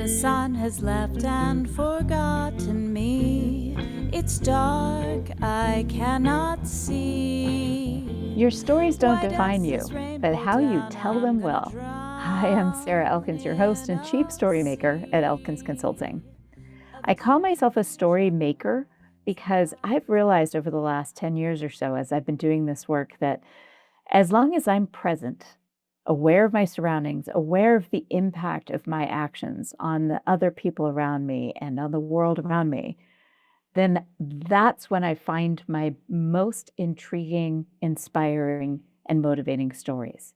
The sun has left and forgotten me. It's dark, I cannot see. Your stories don't Why define does you, this rain but fall how you down? tell I'm them gonna will. Hi, I'm Sarah Elkins, your host and chief story maker at Elkins Consulting. I call myself a story maker because I've realized over the last 10 years or so, as I've been doing this work, that as long as I'm present, aware of my surroundings, aware of the impact of my actions on the other people around me and on the world around me, then that's when I find my most intriguing, inspiring, and motivating stories.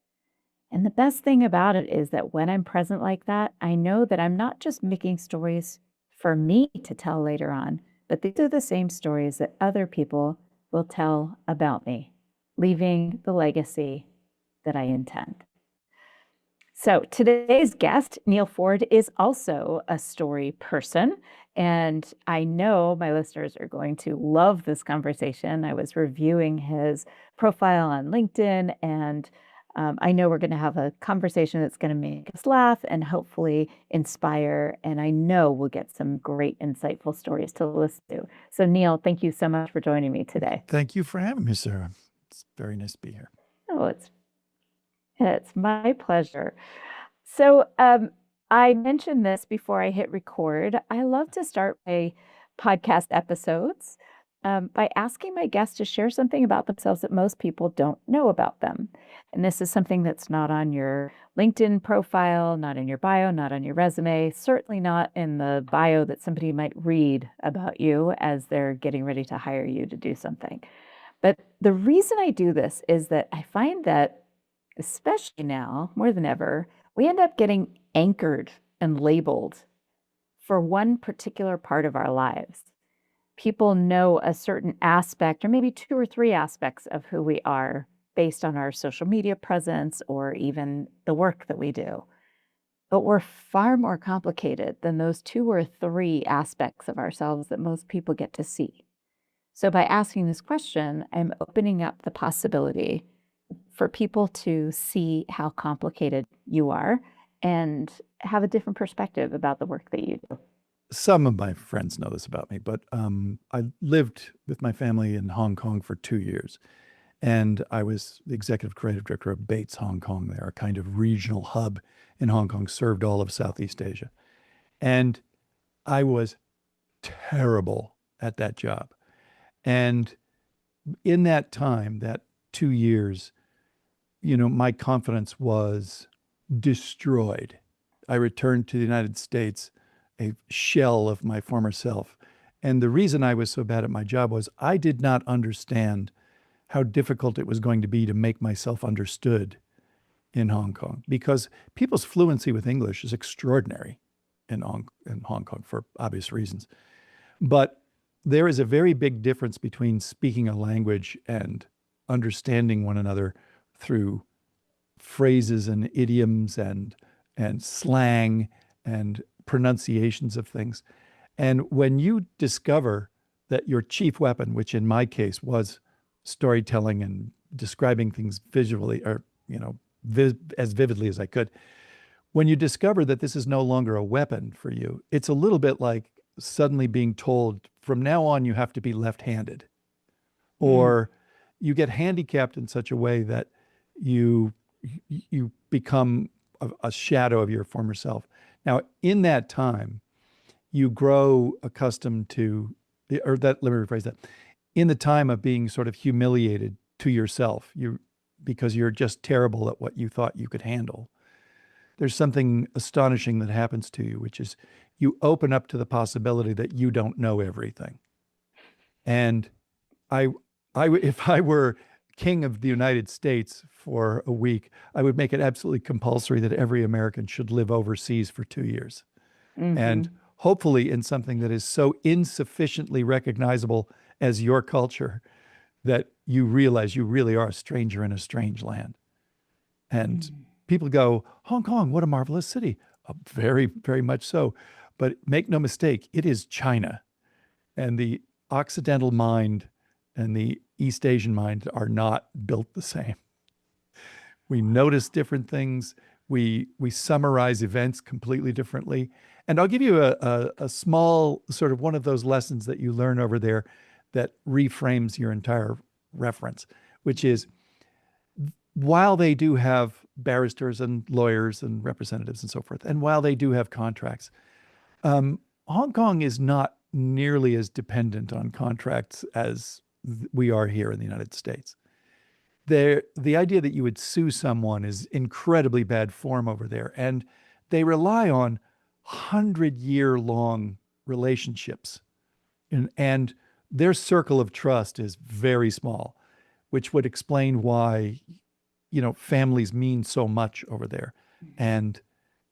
And the best thing about it is that when I'm present like that, I know that I'm not just making stories for me to tell later on, but these are the same stories that other people will tell about me, leaving the legacy that I intend. So today's guest, Neal Foard, is also a story person. And I know my listeners are going to love this conversation. I was reviewing his profile on LinkedIn, and I know we're going to have a conversation that's going to make us laugh and hopefully inspire. And I know we'll get some great, insightful stories to listen to. So, Neal, thank you so much for joining me today. Thank you for having me, Sarah. It's very nice to be here. Oh, it's my pleasure. So, I mentioned this before I hit record. I love to start my podcast episodes by asking my guests to share something about themselves that most people don't know about them. And this is something that's not on your LinkedIn profile, not in your bio, not on your resume, certainly not in the bio that somebody might read about you as they're getting ready to hire you to do something. But the reason I do this is that I find that, especially now, more than ever, we end up getting anchored and labeled for one particular part of our lives. People know a certain aspect, or maybe two or three aspects of who we are based on our social media presence or even the work that we do. But we're far more complicated than those two or three aspects of ourselves that most people get to see. So by asking this question, I'm opening up the possibility for people to see how complicated you are and have a different perspective about the work that you do. Some of my friends know this about me, but I lived with my family in Hong Kong for 2 years. And I was the executive creative director of Bates Hong Kong there, a kind of regional hub in Hong Kong, served all of Southeast Asia. And I was terrible at that job. And in that time, that 2 years, my confidence was destroyed. I returned to the United States a shell of my former self. And the reason I was so bad at my job was I did not understand how difficult it was going to be to make myself understood in Hong Kong, because people's fluency with English is extraordinary in Hong Kong for obvious reasons. But there is a very big difference between speaking a language and understanding one another through phrases and idioms and slang and pronunciations of things. And when you discover that your chief weapon, which in my case was storytelling and describing things visually, or as vividly as I could, when you discover that this is no longer a weapon for you, it's a little bit like suddenly being told from now on you have to be left-handed, or you get handicapped in such a way that you become a shadow of your former self. Now, in that time, you grow accustomed to, let me rephrase that. In the time of being sort of humiliated to yourself, because you're just terrible at what you thought you could handle, there's something astonishing that happens to you, which is you open up to the possibility that you don't know everything. And if I were king of the United States for a week, I would make it absolutely compulsory that every American should live overseas for 2 years. Mm-hmm. And hopefully in something that is so insufficiently recognizable as your culture that you realize you really are a stranger in a strange land. And people go, Hong Kong, what a marvelous city. Very, very much so. But make no mistake, it is China. And the Occidental mind and the East Asian mind are not built the same. We notice different things. We summarize events completely differently. And I'll give you a small sort of one of those lessons that you learn over there that reframes your entire reference, which is while they do have barristers and lawyers and representatives and so forth, and while they do have contracts, Hong Kong is not nearly as dependent on contracts as we are here in the United States. The idea that you would sue someone is incredibly bad form over there. And they rely on 100-year-long relationships. And their circle of trust is very small, which would explain why, families mean so much over there. And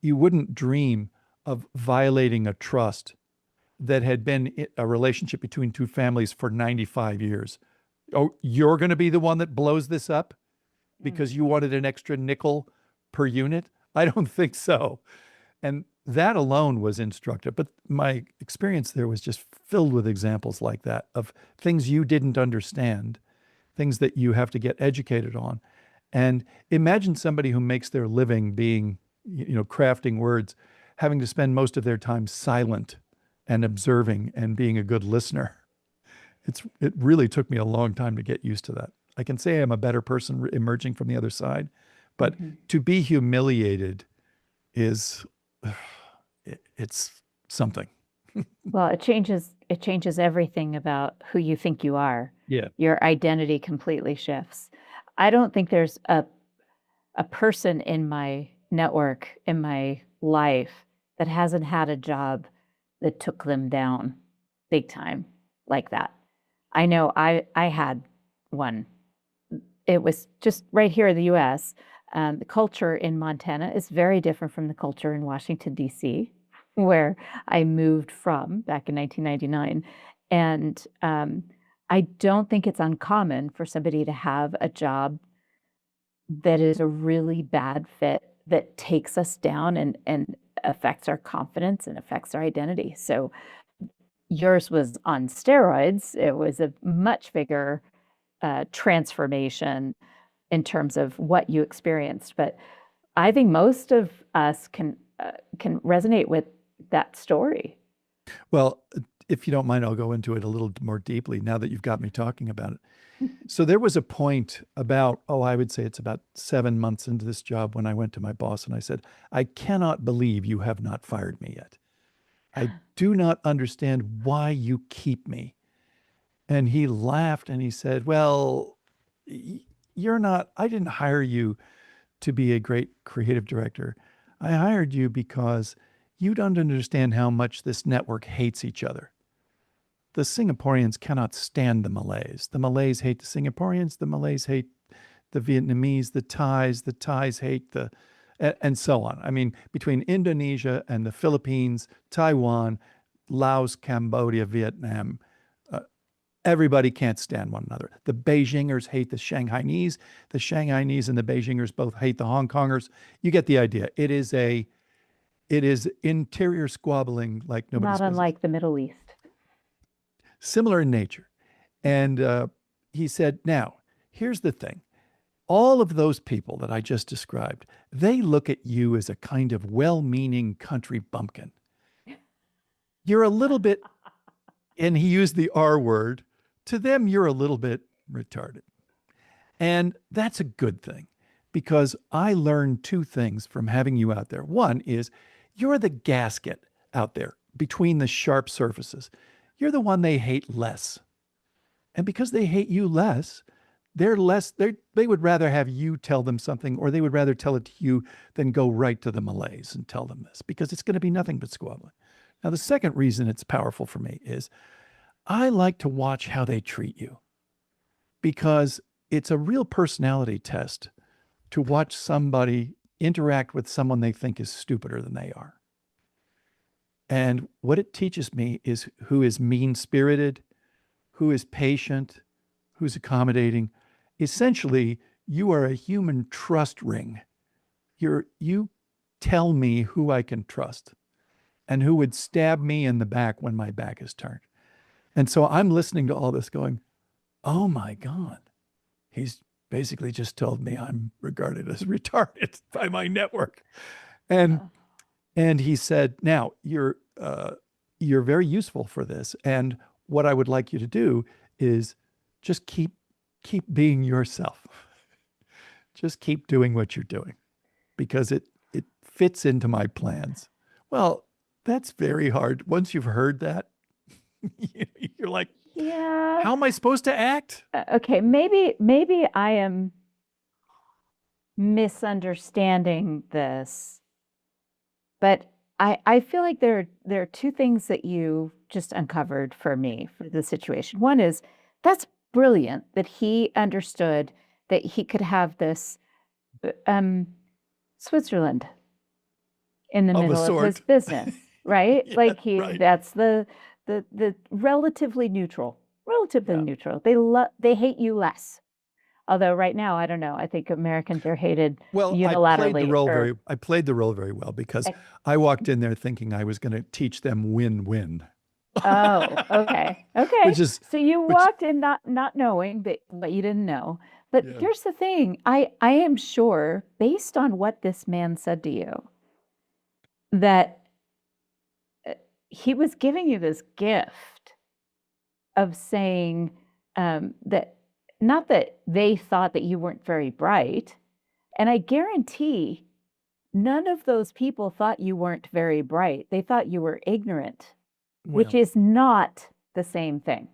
you wouldn't dream of violating a trust that had been a relationship between two families for 95 years. Oh, you're going to be the one that blows this up because you wanted an extra nickel per unit? I don't think so. And that alone was instructive. But my experience there was just filled with examples like that of things you didn't understand, things that you have to get educated on. And imagine somebody who makes their living being, crafting words, having to spend most of their time silent and observing and being a good listener. It really took me a long time to get used to that. I can say I'm a better person emerging from the other side, but to be humiliated is, it's something. Well, it changes everything about who you think you are. Yeah. Your identity completely shifts. I don't think there's a person in my network, in my life, that hasn't had a job that took them down big time like that. I know I had one. It was just right here in the US. The culture in Montana is very different from the culture in Washington, D.C., where I moved from back in 1999. And I don't think it's uncommon for somebody to have a job that is a really bad fit that takes us down and affects our confidence and affects our identity. So yours was on steroids. It was a much bigger transformation in terms of what you experienced. But I think most of us can resonate with that story. Well, if you don't mind, I'll go into it a little more deeply now that you've got me talking about it. So there was a point about, I would say it's about 7 months into this job when I went to my boss and I said, I cannot believe you have not fired me yet. I do not understand why you keep me. And he laughed and he said, well, I didn't hire you to be a great creative director. I hired you because you don't understand how much this network hates each other. The Singaporeans cannot stand the Malays. The Malays hate the Singaporeans. The Malays hate the Vietnamese, the Thais hate and so on. I mean, between Indonesia and the Philippines, Taiwan, Laos, Cambodia, Vietnam, everybody can't stand one another. The Beijingers hate the Shanghainese. The Shanghainese and the Beijingers both hate the Hong Kongers. You get the idea. It is interior squabbling like nobody's Not business. unlike the Middle East. Similar in nature. And he said, now, here's the thing. All of those people that I just described, they look at you as a kind of well-meaning country bumpkin. You're a little bit, and he used the R word, to them, you're a little bit retarded. And that's a good thing because I learned two things from having you out there. One is you're the gasket out there between the sharp surfaces. You're the one they hate less. And because they hate you less, they would rather have you tell them something, or they would rather tell it to you than go right to the Malays and tell them this, because it's going to be nothing but squabbling. Now, the second reason it's powerful for me is I like to watch how they treat you, because it's a real personality test to watch somebody interact with someone they think is stupider than they are. And what it teaches me is who is mean-spirited, who is patient, who's accommodating. Essentially, you are a human trust ring. You tell me who I can trust and who would stab me in the back when my back is turned. And so I'm listening to all this going, oh my God, he's basically just told me I'm regarded as retarded by my network. And Oh. and he said, "Now you're very useful for this, and what I would like you to do is just keep being yourself. Just keep doing what you're doing because it fits into my plans." Well, that's very hard. Once you've heard that, you're like, Yeah. how am I supposed to act? Okay, maybe I am misunderstanding this, but I feel like there are two things that you just uncovered for me for the situation. One is that's brilliant that he understood that he could have this um, Switzerland in the Of a middle of his sort. business, right? Yeah, Like right. that's the relatively neutral, relatively Yeah. neutral. They hate you less. Although right now, I don't know. I think Americans are hated Well, unilaterally for. I played the role very well because ex- I walked in there thinking I was going to teach them win-win, Oh, okay, which okay. is So you which walked in not knowing, but you didn't know. But yeah. here's the thing: I am sure, based on what this man said to you, that he was giving you this gift of saying that not that they thought that you weren't very bright, and I guarantee none of those people thought you weren't very bright. They thought you were ignorant, which Well, is not the same thing.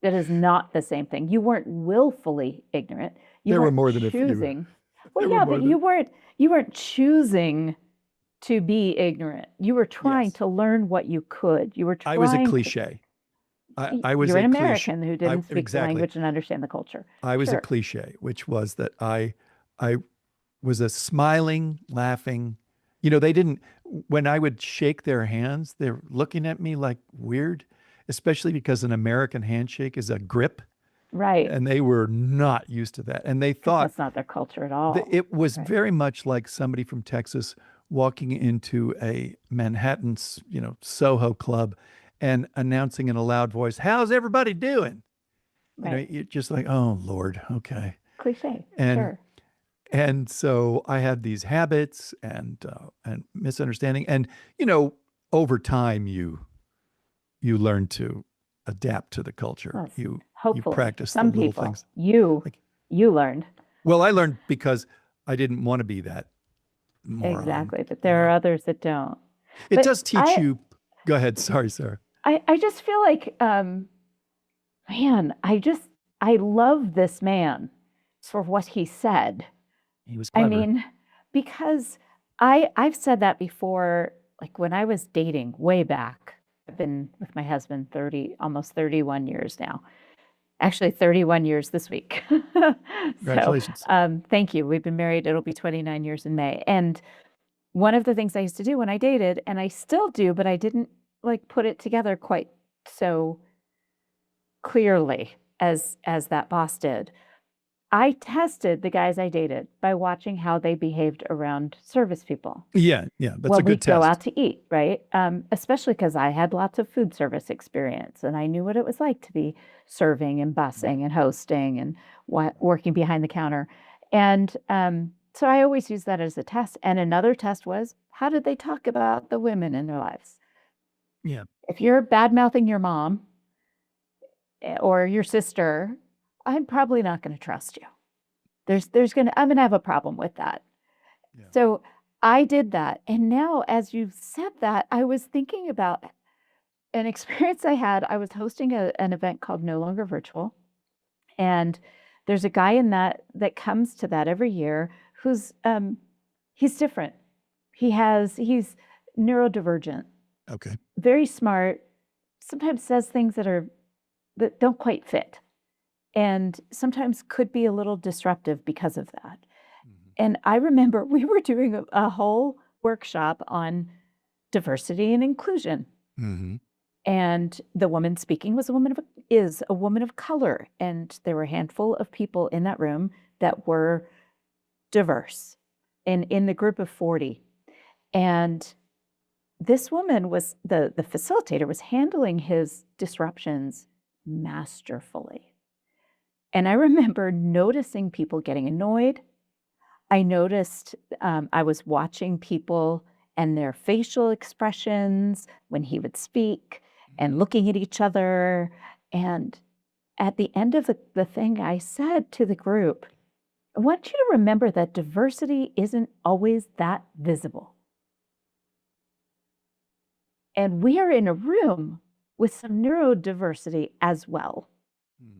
That is not the same thing. You weren't willfully ignorant. You there were weren't more than a few. choosing. Well, There were yeah, more but than you weren't choosing to be ignorant. You were trying yes. to learn what you could. You were I was a trying to. cliche. I was You're an a cliche. American who I didn't speak the exactly. language and understand the culture. I was a Sure. cliche, which was that I was a smiling, laughing. You know, they didn't when I would shake their hands, they're looking at me like weird, especially because an American handshake is a grip, Right. and they were not used to that. And they Because thought that's not their culture at that all. it was Right. very much like somebody from Texas walking into a Manhattan's, Soho club and announcing in a loud voice, "How's everybody doing?" Right. You're just like, "Oh, Lord, okay." Cliche. And Sure. and so I had these habits and misunderstanding, and over time you learn to adapt to the culture. Well, You hopefully, practice the some little people, things. you Like, you learned. well, I learned because I didn't want to be that moron. Exactly, but You there are know, others that don't. it But does teach you. Go ahead. Sorry, Sarah. I just feel like, man, I love this man for what he said. He was I clever. mean, because I've said that before, like when I was dating way back. I've been with my husband 30, almost 31 years now. Actually, 31 years this week. So, Congratulations. thank you. We've been married. It'll be 29 years in May. And one of the things I used to do when I dated, and I still do, but I didn't like put it together quite so clearly as that boss did. I tested the guys I dated by watching how they behaved around service people Yeah, yeah, that's a when good we'd go test. out to eat, right? Especially because I had lots of food service experience and I knew what it was like to be serving and bussing and hosting and working behind the counter. And so I always use that as a test. And another test was how did they talk about the women in their lives? Yeah, If you're bad mouthing your mom or your sister, I'm probably not going to trust you. I'm going to have a problem with that. yeah. So I did that. And now, as you said that, I was thinking about an experience I had. I was hosting an event called No Longer Virtual. And there's a guy in that comes to that every year who's he's different. He's neurodivergent, Okay. very smart, sometimes says things that don't quite fit, and sometimes could be a little disruptive because of that. Mhm. And I remember we were doing a whole workshop on diversity and inclusion. Mhm. And the woman speaking is a woman of color. And there were a handful of people in that room that were diverse and in the group of 40. And this woman was the facilitator was handling his disruptions masterfully. And I remember noticing people getting annoyed. I noticed I was watching people and their facial expressions when he would speak and looking at each other. And at the end of the thing, I said to the group, I want you to remember that diversity isn't always that visible. And we are in a room with some neurodiversity as well.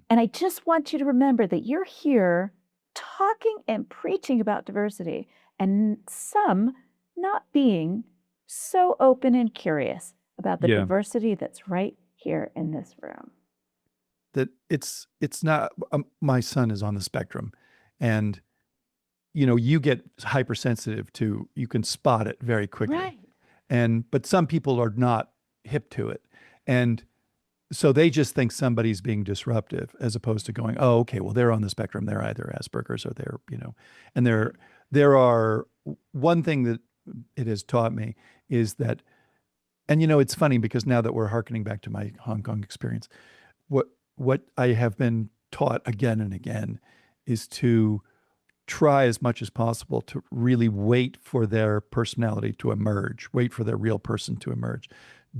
And I just want you to remember that you're here talking and preaching about diversity, and some not being so open and curious about the Yeah. diversity that's right here in this room. That it's not, my son is on the spectrum, and you get hypersensitive to, you can spot it very quickly. Right. But some people are not hip to it. And so they just think somebody's being disruptive, as opposed to going, oh, okay, well, they're on the spectrum. They're either Asperger's or and there are, one thing that it has taught me is that, and it's funny because now that we're hearkening back to my Hong Kong experience, what I have been taught again and again is to try as much as possible to really wait for their personality to emerge, wait for their real person to emerge.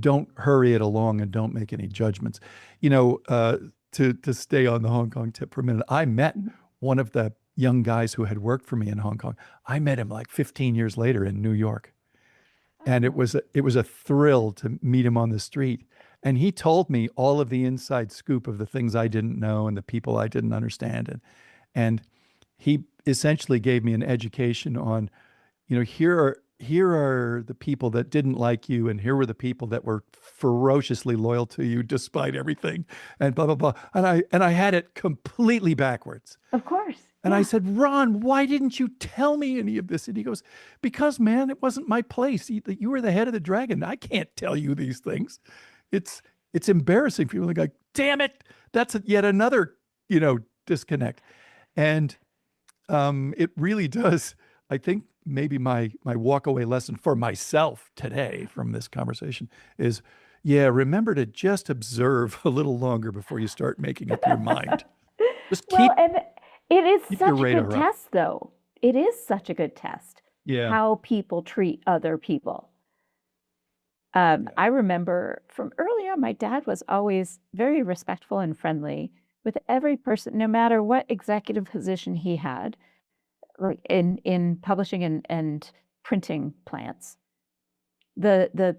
Don't hurry it along and don't make any judgments. To stay on the Hong Kong tip for a minute, I met one of the young guys who had worked for me in Hong Kong. I met him like 15 years later in New York. And it was a thrill to meet him on the street. And he told me all of the inside scoop of the things I didn't know and the people I didn't understand. And he essentially gave me an education on, here are the people that didn't like you, and here were the people that were ferociously loyal to you despite everything, and blah blah blah. And I had it completely backwards. Of course. And I said, Ron, why didn't you tell me any of this? And he goes, because, man, it wasn't my place. You were the head of the dragon. I can't tell you these things. It's embarrassing for people to go, damn it, that's yet another, disconnect. And it really does. I think maybe my walkaway lesson for myself today from this conversation is, remember to just observe a little longer before you start making up your mind. Just keep, and it is keep such your a radar good up. test, though. It is such a good test. Yeah. How people treat other people. I remember from early on, my dad was always very respectful and friendly with every person, no matter what executive position he had, like in publishing and printing plants. The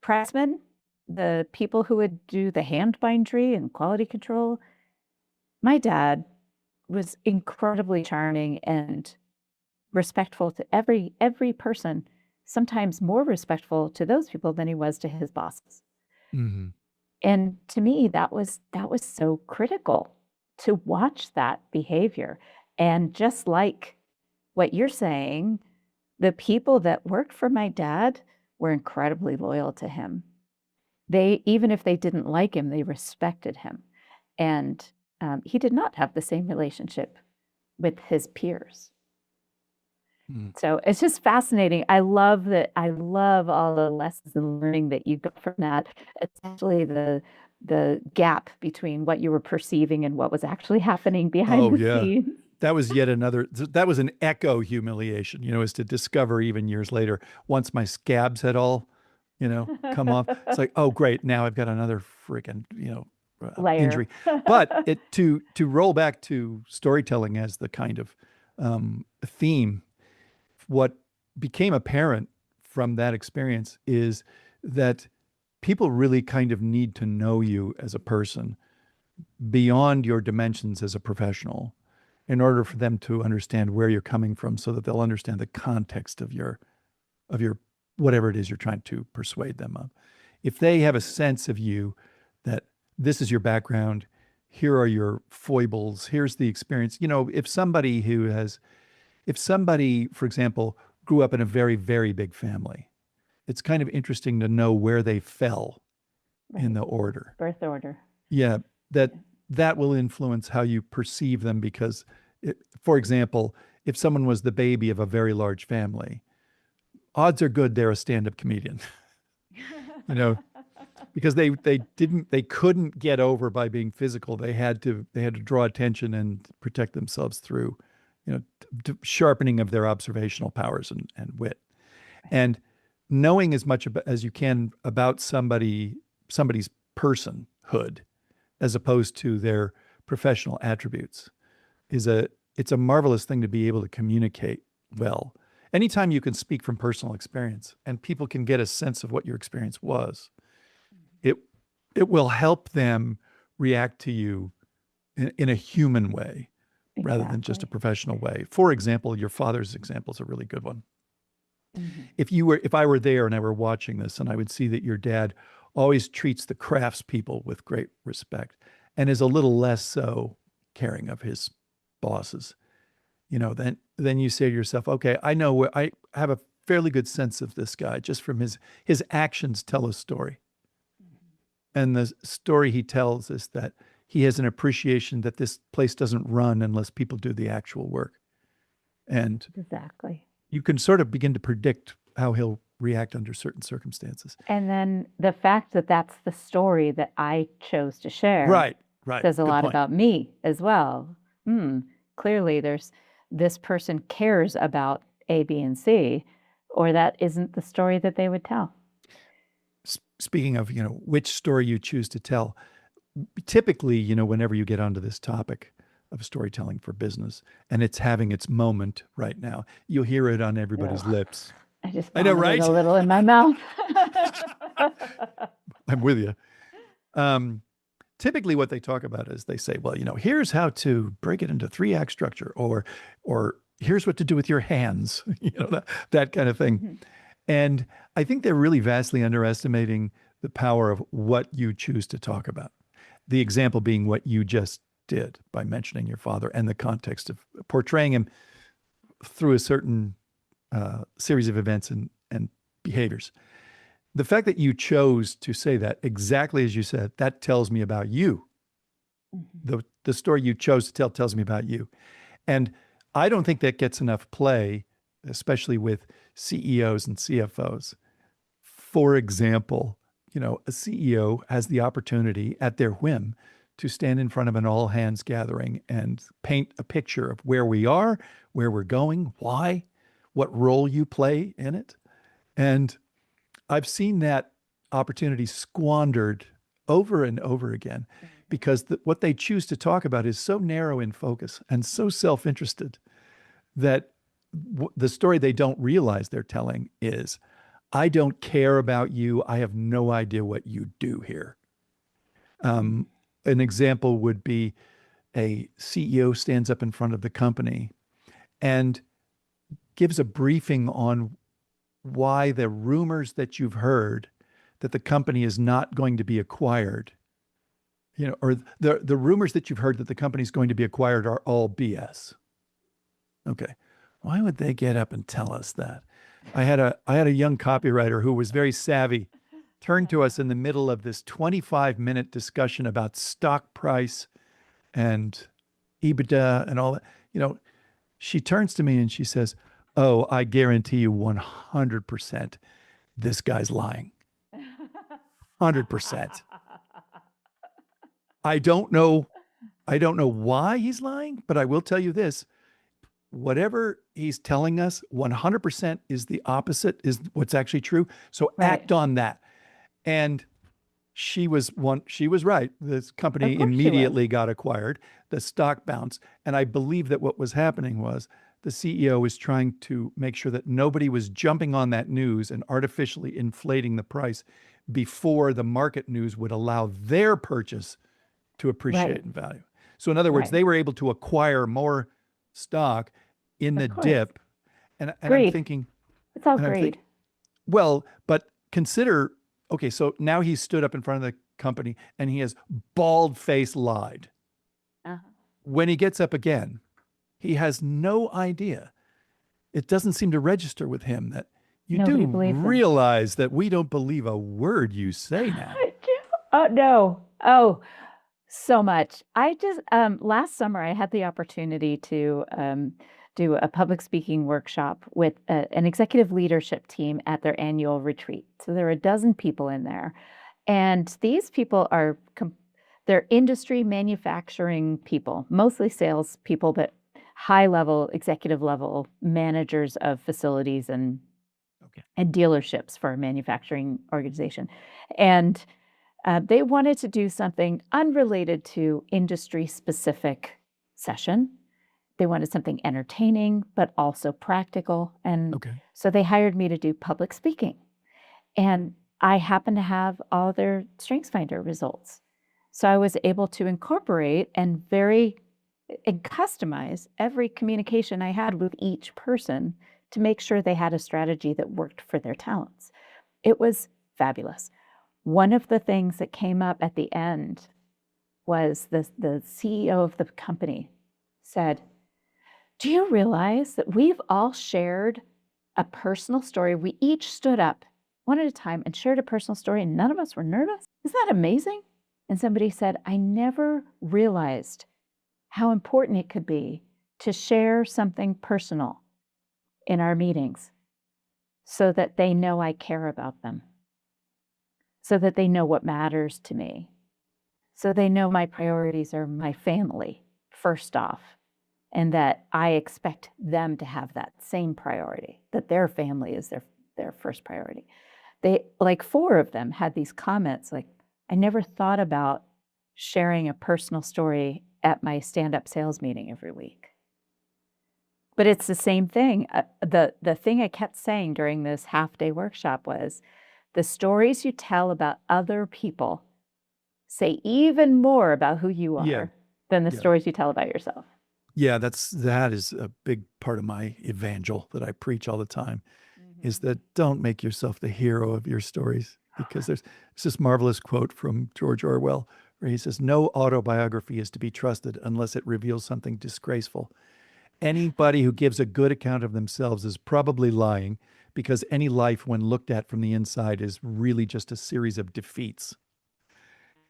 pressmen, the people who would do the hand bindery and quality control, my dad was incredibly charming and respectful to every person, sometimes more respectful to those people than he was to his bosses. Mm-hmm. And to me, that was so critical to watch that behavior. And just like what you're saying, the people that worked for my dad were incredibly loyal to him. They, even if they didn't like him, they respected him. And he did not have the same relationship with his peers. So it's just fascinating. I love all the lessons and learning that you got from that, especially the gap between what you were perceiving and what was actually happening behind the scenes. That was yet another, that was an echo humiliation, is to discover even years later, once my scabs had all, come off. It's like, oh, great. Now I've got another freaking, Layer. injury. But to roll back to storytelling as the kind of theme, what became apparent from that experience is that people really kind of need to know you as a person beyond your dimensions as a professional in order for them to understand where you're coming from, so that they'll understand the context of your whatever it is you're trying to persuade them of. If they have a sense of you that this is your background, here are your foibles, here's the experience. If somebody, for example, grew up in a very, very big family, it's kind of interesting to know where they fell in the order. Birth order. Yeah, that will influence how you perceive them, because, for example, if someone was the baby of a very large family, odds are good they're a stand-up comedian. because they couldn't get over by being physical. They had to draw attention and protect themselves through, sharpening of their observational powers and wit. And knowing as much as you can about somebody's personhood as opposed to their professional attributes it's a marvelous thing to be able to communicate well. Anytime you can speak from personal experience and people can get a sense of what your experience was, it it will help them react to you in a human way rather than just a Exactly. professional way. For example, your father's example is a really good one. Mhm. If I were there and I were watching this and I would see that your dad always treats the craftspeople with great respect and is a little less so caring of his bosses, then you say to yourself, okay, I know where I have a fairly good sense of this guy just from his actions tell a story. And the story he tells is that he has an appreciation that this place doesn't run unless people do the actual work. And Exactly. you can sort of begin to predict how he'll react under certain circumstances. And then the fact that that's the story that I chose to share Right, right. says a Good lot point. about me as well. Clearly, this person cares about A, B, and C, or that isn't the story that they would tell. Speaking of, which story you choose to tell, typically, whenever you get onto this topic of storytelling for business and it's having its moment right now, you'll hear it on everybody's Ugh. lips. I just I know, vomited right? a little in my mouth. I'm with you. Typically what they talk about is they say, well, here's how to break it into 3-act structure or here's what to do with your hands, that kind of thing. Mhm. And I think they're really vastly underestimating the power of what you choose to talk about. The example being what you just did by mentioning your father and the context of portraying him through a certain series of events and behaviors. The fact that you chose to say that exactly as you said, that tells me about you. Mhm. The story you chose to tell tells me about you. And I don't think that gets enough play, especially with CEOs and CFOs. For example, a CEO has the opportunity at their whim to stand in front of an all hands gathering and paint a picture of where we are, where we're going, why, what role you play in it. And I've seen that opportunity squandered over and over again because what they choose to talk about is so narrow in focus and so self interested that the story they don't realize they're telling is, I don't care about you. I have no idea what you do here. Um, an example would be a CEO stands up in front of the company and gives a briefing on why the rumors that you've heard that the company is not going to be acquired, or the rumors that you've heard that the company is going to be acquired are all BS. Okay. Why would they get up and tell us that? I had a young copywriter who was very savvy turn to us in the middle of this 25-minute discussion about stock price and EBITDA and all that. She turns to me and she says, "Oh, I guarantee you 100% this guy's lying. 100%. I don't know I don't know why he's lying, but I will tell you this. Whatever he's telling us, 100% is the opposite, is what's actually true. So Right. act on that." And she was right. This Of company course she was. immediately got acquired. The stock bounced. And I believe that what was happening was the CEO was trying to make sure that nobody was jumping on that news and artificially inflating the price before the market news would allow their purchase to appreciate Right. in value. So in other words, Right. they were able to acquire more stock in the Of course. dip. And I'm Greed. thinking, It's all and I'm greed. thinking, well, but consider, okay, so now he stood up in front of the company and he has bald face lied. Uh-huh. When he gets up again, he has no idea. It doesn't seem to register with him that you Nobody do believes him. realize that we don't believe a word you say now. Oh, no. Oh, so much. I just last summer I had the opportunity to do a public speaking workshop with an executive leadership team at their annual retreat. So there were a dozen people in there, And these people are, they're industry manufacturing people, mostly sales people, but high level, executive level managers of facilities and dealerships for a manufacturing organization. And they wanted to do something unrelated to industry specific session. They wanted something entertaining, but also practical. And so they hired me to do public speaking. And I happened to have all their StrengthsFinder results. So I was able to incorporate and customize every communication I had with each person to make sure they had a strategy that worked for their talents. It was fabulous. One of the things that came up at the end was the CEO of the company said, "Do you realize that we've all shared a personal story? We each stood up one at a time and shared a personal story, and none of us were nervous. Isn't that amazing?" And somebody said, "I never realized how important it could be to share something personal in our meetings so that they know I care about them, so that they know what matters to me, so they know my priorities are my family first off, and that I expect them to have that same priority, that their family is their first priority." They, like 4 of them had these comments like, "I never thought about sharing a personal story at my stand-up sales meeting every week." But it's the same thing. The thing I kept saying during this half-day workshop was, the stories you tell about other people say even more about who you are than the stories you tell about yourself. Yeah, that is a big part of my evangel that I preach all the time, is that don't make yourself the hero of your stories, because there's this marvelous quote from George Orwell where he says, "No autobiography is to be trusted unless it reveals something disgraceful. Anybody who gives a good account of themselves is probably lying, because any life when looked at from the inside is really just a series of defeats."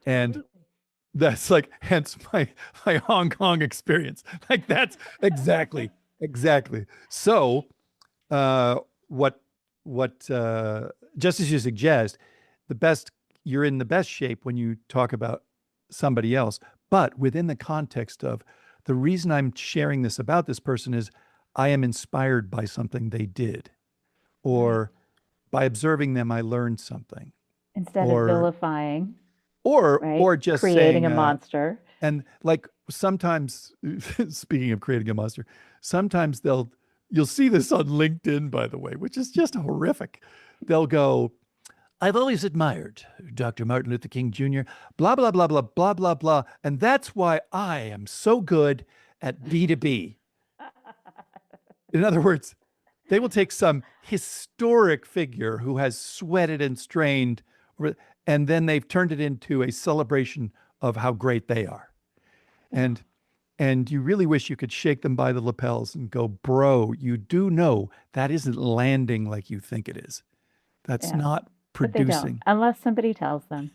And that's like, hence my Hong Kong experience. Like, that's exactly. So, what just as you suggest, you're in the best shape when you talk about somebody else, but within the context of, the reason I'm sharing this about this person is I am inspired by something they did, or by observing them, I learned something. Instead of vilifying. Or just creating saying, a monster. And like, sometimes, speaking of creating a monster, sometimes you'll see this on LinkedIn, by the way, which is just horrific. They'll go, "I've always admired Dr. Martin Luther King Jr., blah, blah, blah, blah, blah, blah, blah. And that's why I am so good at B2B. In other words, they will take some historic figure who has sweated and strained, and then they've turned it into a celebration of how great they are. And you really wish you could shake them by the lapels and go, "Bro, you do know that isn't landing like you think it is. That's not producing." But they don't, unless somebody tells them.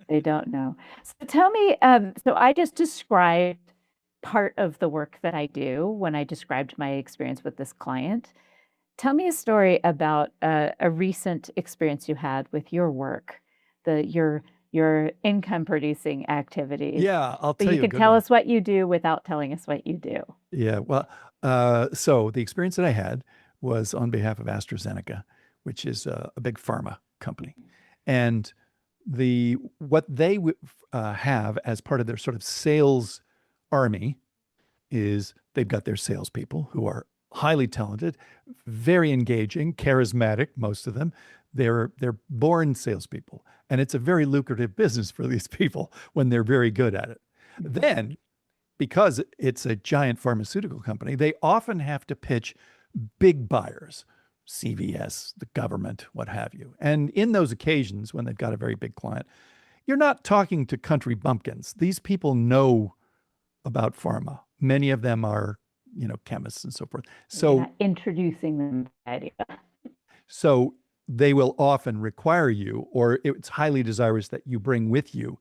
They don't know. So tell me, so I just described part of the work that I do when I described my experience with this client. Tell me a story about a recent experience you had with your work, your income producing activities. Yeah, I'll tell So you. you can tell us what you do without telling us what you do. Yeah, well, so the experience that I had was on behalf of AstraZeneca, which is a big pharma company. And what they have as part of their sort of sales army is they've got their salespeople who are highly talented, very engaging, charismatic, most of them. They're born salespeople. And it's a very lucrative business for these people when they're very good at it. Then, because it's a giant pharmaceutical company, they often have to pitch big buyers, CVS, the government, what have you. And in those occasions, when they've got a very big client, you're not talking to country bumpkins. These people know about pharma. Many of them are, chemists and so forth. So you're not introducing them to the idea. So they will often require you, or it's highly desirous that you bring with you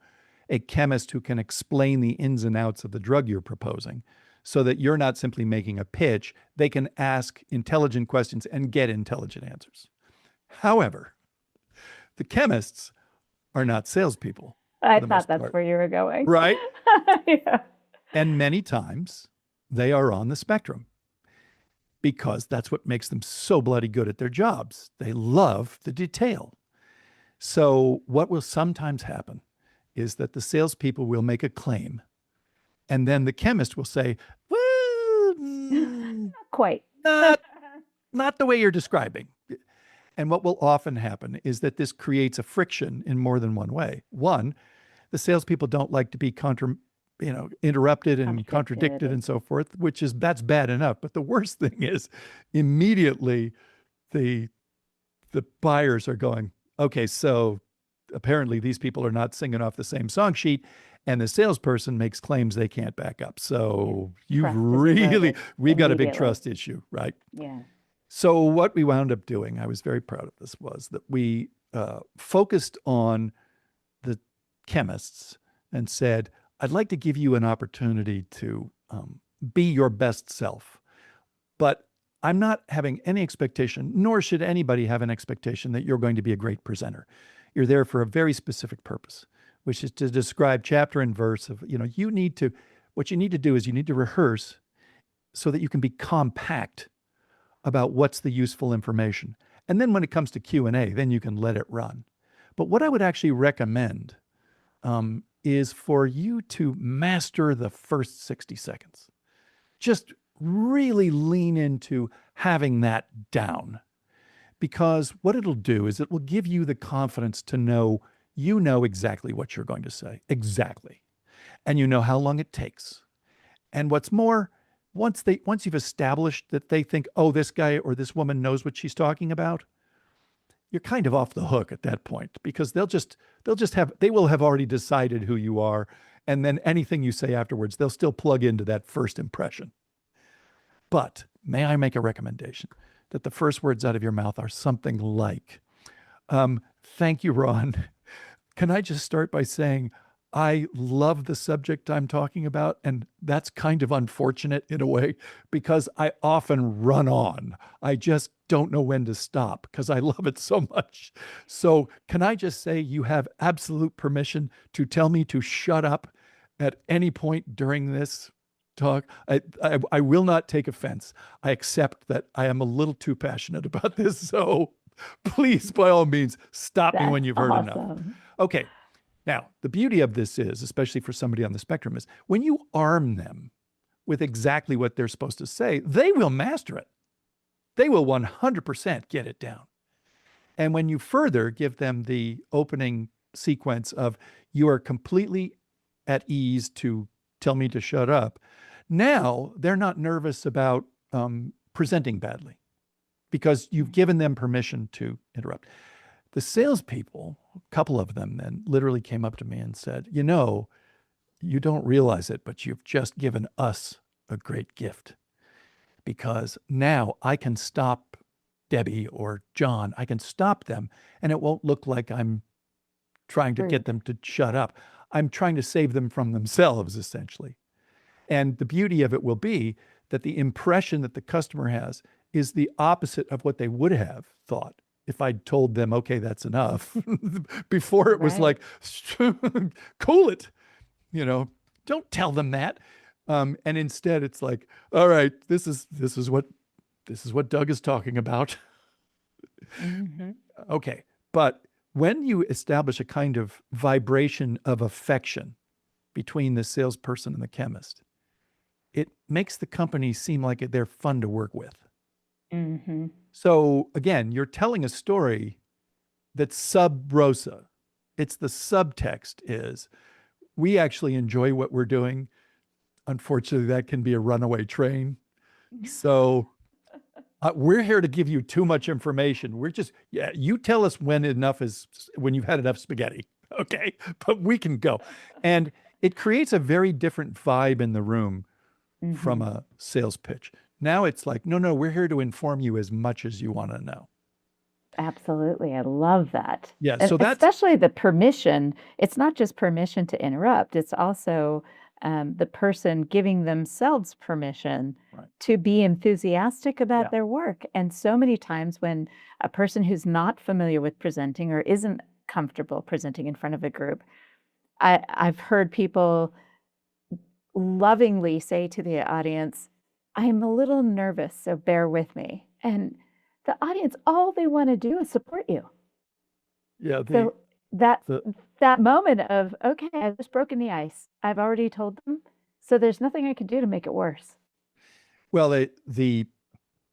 a chemist who can explain the ins and outs of the drug you're proposing, so that you're not simply making a pitch. They can ask intelligent questions and get intelligent answers. However, the chemists are not salespeople I for the thought most that's part, where you were going. right? Yeah. And many times they are on the spectrum because that's what makes them so bloody good at their jobs. They love the detail. So, what will sometimes happen is that the salespeople will make a claim, and then the chemist will say, well, Quite. not, not the way you're describing. And what will often happen is that this creates a friction in more than one way. One, the salespeople don't like to be interrupted and contradicted and so forth, that's bad enough. But the worst thing is immediately the buyers are going, okay, so apparently these people are not singing off the same song sheet, and the salesperson makes claims they can't back up. So we've got a big trust issue, right? Yeah. So what we wound up doing, I was very proud of this, was that we focused on the chemists and said, I'd like to give you an opportunity to be your best self, but I'm not having any expectation, nor should anybody have an expectation that you're going to be a great presenter. You're there for a very specific purpose, which is to describe chapter and verse of, what you need to do is you need to rehearse so that you can be compact about what's the useful information. And then when it comes to Q&A, then you can let it run. But what I would actually recommend is for you to master the first 60 seconds. Just really lean into having that down, because what it'll do is it will give you the confidence to know you know exactly what you're going to say, exactly, and you know how long it takes. And what's more, once you've established that they think, oh, this guy or this woman knows what she's talking about, you're kind of off the hook at that point, because they will have already decided who you are, and then anything you say afterwards, they'll still plug into that first impression. But may I make a recommendation that the first words out of your mouth are something like, thank you, Ron. Can I just start by saying, I love the subject I'm talking about, and that's kind of unfortunate in a way, because I often run on. I just don't know when to stop because I love it so much. So can I just say you have absolute permission to tell me to shut up at any point during this talk? I will not take offense. I accept that I am a little too passionate about this. So please, by all means, stop me when you've heard enough. Okay. Now, the beauty of this is, especially for somebody on the spectrum, is when you arm them with exactly what they're supposed to say, they will master it. They will 100% get it down. And when you further give them the opening sequence of, you are completely at ease to tell me to shut up, now they're not nervous about presenting badly because you've given them permission to interrupt. The salespeople, a couple of them then literally came up to me and said, you don't realize it, but you've just given us a great gift, because now I can stop Debbie or John. I can stop them, and it won't look like I'm trying to get them to shut up. I'm trying to save them from themselves, essentially. And the beauty of it will be that the impression that the customer has is the opposite of what they would have thought if I'd told them, okay, that's enough. Before it was like, cool it, don't tell them that. And instead it's like, all right, this is what Doug is talking about. Mm-hmm. Okay. But when you establish a kind of vibration of affection between the salesperson and the chemist, it makes the company seem like they're fun to work with. Mm-hmm. So again, you're telling a story that's sub rosa. It's the subtext is, we actually enjoy what we're doing. Unfortunately, that can be a runaway train. So we're here to give you too much information. You tell us when you've had enough spaghetti. Okay. But we can go. And it creates a very different vibe in the room from a sales pitch. Now it's like, no, we're here to inform you as much as you want to know. Absolutely. I love that. Yeah. And so that's especially the permission. It's not just permission to interrupt. It's also the person giving themselves permission to be enthusiastic about their work. And so many times when a person who's not familiar with presenting or isn't comfortable presenting in front of a group. I've heard people lovingly say to the audience, I'm a little nervous, so bear with me. And the audience, all they want to do is support you. Yeah, So that the that moment of, okay, I've just broken the ice. I've already told them, so there's nothing I can do to make it worse. well, the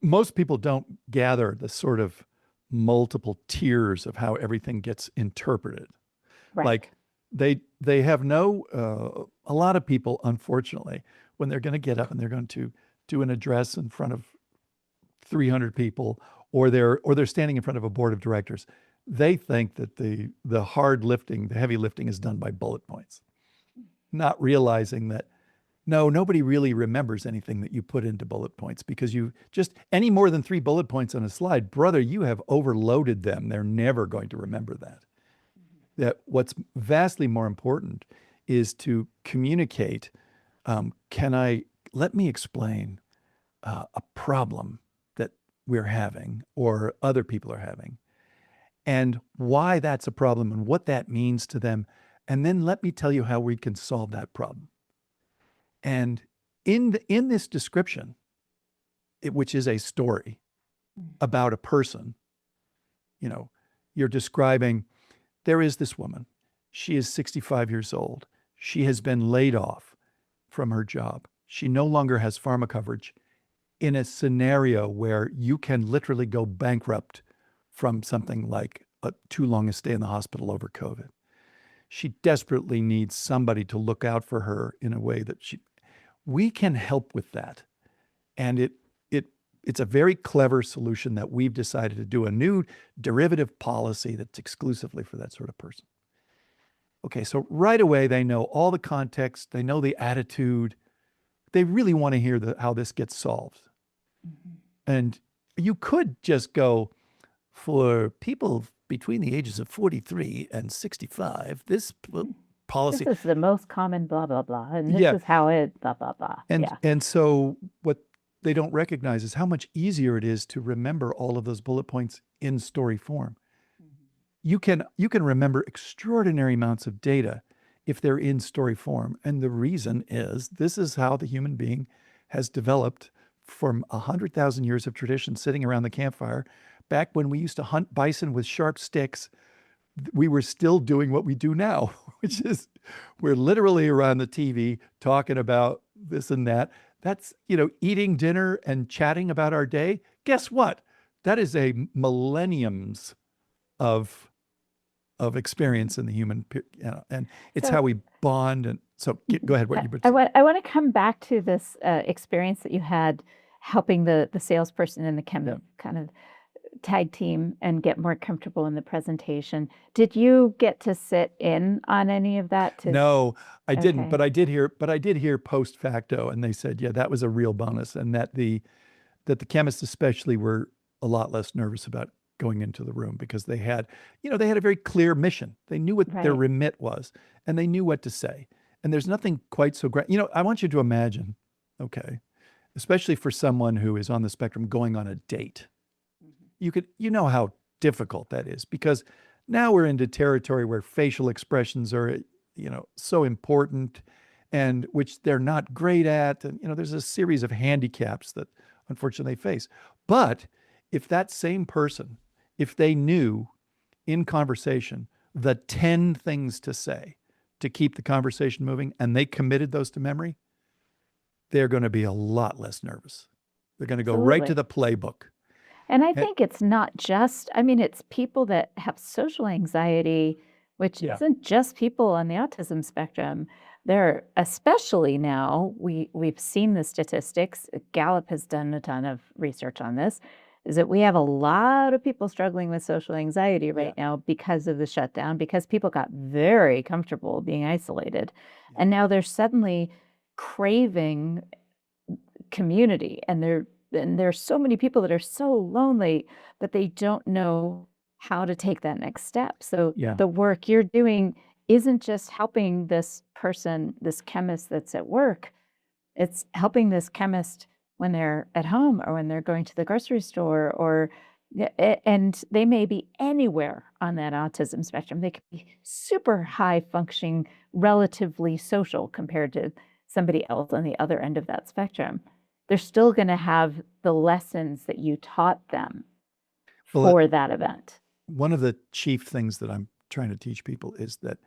most people don't gather the sort of multiple tiers of how everything gets interpreted. Right. Like they have no a lot of people, unfortunately, when they're going to get up and they're going to do an address in front of 300 people, or they're standing in front of a board of directors, they think that the hard lifting, the heavy lifting is done by bullet points, not realizing that no, nobody really remembers anything that you put into bullet points, because you just any more than 3 bullet points on a slide, brother, you have overloaded them. They're never going to remember that. That what's vastly more important is to communicate. Let me explain a problem that we're having or other people are having, and why that's a problem and what that means to them. And then let me tell you how we can solve that problem. And in this description, which is a story about a person, you know, you're describing, there is this woman. She is 65 years old. She has been laid off from her job. She no longer has pharma coverage, in a scenario where you can literally go bankrupt from something like too long a stay in the hospital over COVID. She desperately needs somebody to look out for her in a way that we can help with that. And it's a very clever solution that we've decided to do, a new derivative policy that's exclusively for that sort of person. Okay, so right away, they know all the context, they know the attitude. They really want to hear how this gets solved. Mm-hmm. And you could just go, for people between the ages of 43 and 65, this policy. This is the most common blah, blah, blah. And this Yeah. is how it blah, blah, blah. And so what they don't recognize is how much easier it is to remember all of those bullet points in story form. Mm-hmm. You can remember extraordinary amounts of data if they're in story form. And the reason is this is how the human being has developed from 100,000 years of tradition sitting around the campfire. Back when we used to hunt bison with sharp sticks, we were still doing what we do now, which is we're literally around the TV talking about this and that. That's, eating dinner and chatting about our day. Guess what? That is a millenniums of experience in the human, and it's how we bond. And so go ahead. I want to come back to this experience that you had helping the salesperson and the kind of tag team and get more comfortable in the presentation. Did you get to sit in on any of that? No, I didn't, Okay. but I did hear post facto, and they said, yeah, that was a real bonus, and that the chemists especially were a lot less nervous about going into the room, because they had a very clear mission. They knew what their Right. remit was, and they knew what to say. And there's nothing quite so great. I want you to imagine, okay, especially for someone who is on the spectrum going on a date. You know how difficult that is, because now we're into territory where facial expressions are, so important, and which they're not great at. And, there's a series of handicaps that unfortunately they face. But if that same person, if they knew in conversation the 10 things to say to keep the conversation moving, and they committed those to memory, they're going to be a lot less nervous. They're going to go right to the playbook. And I think it's not just, it's people that have social anxiety, which isn't just people on the autism spectrum. They're, especially now, we've seen the statistics. Gallup has done a ton of research on this, is that we have a lot of people struggling with social anxiety right now because of the shutdown, because people got very comfortable being isolated. And now they're suddenly craving community, and there's so many people that are so lonely that they don't know how to take that next step. So the work you're doing isn't just helping this person, this chemist that's at work. It's helping this chemist when they're at home, or when they're going to the grocery store, or Yeah, and they may be anywhere on that autism spectrum. They could be super high functioning, relatively social compared to somebody else on the other end of that spectrum. They're still going to have the lessons that you taught them Well, for that event. one of the chief things that I'm trying to teach people is that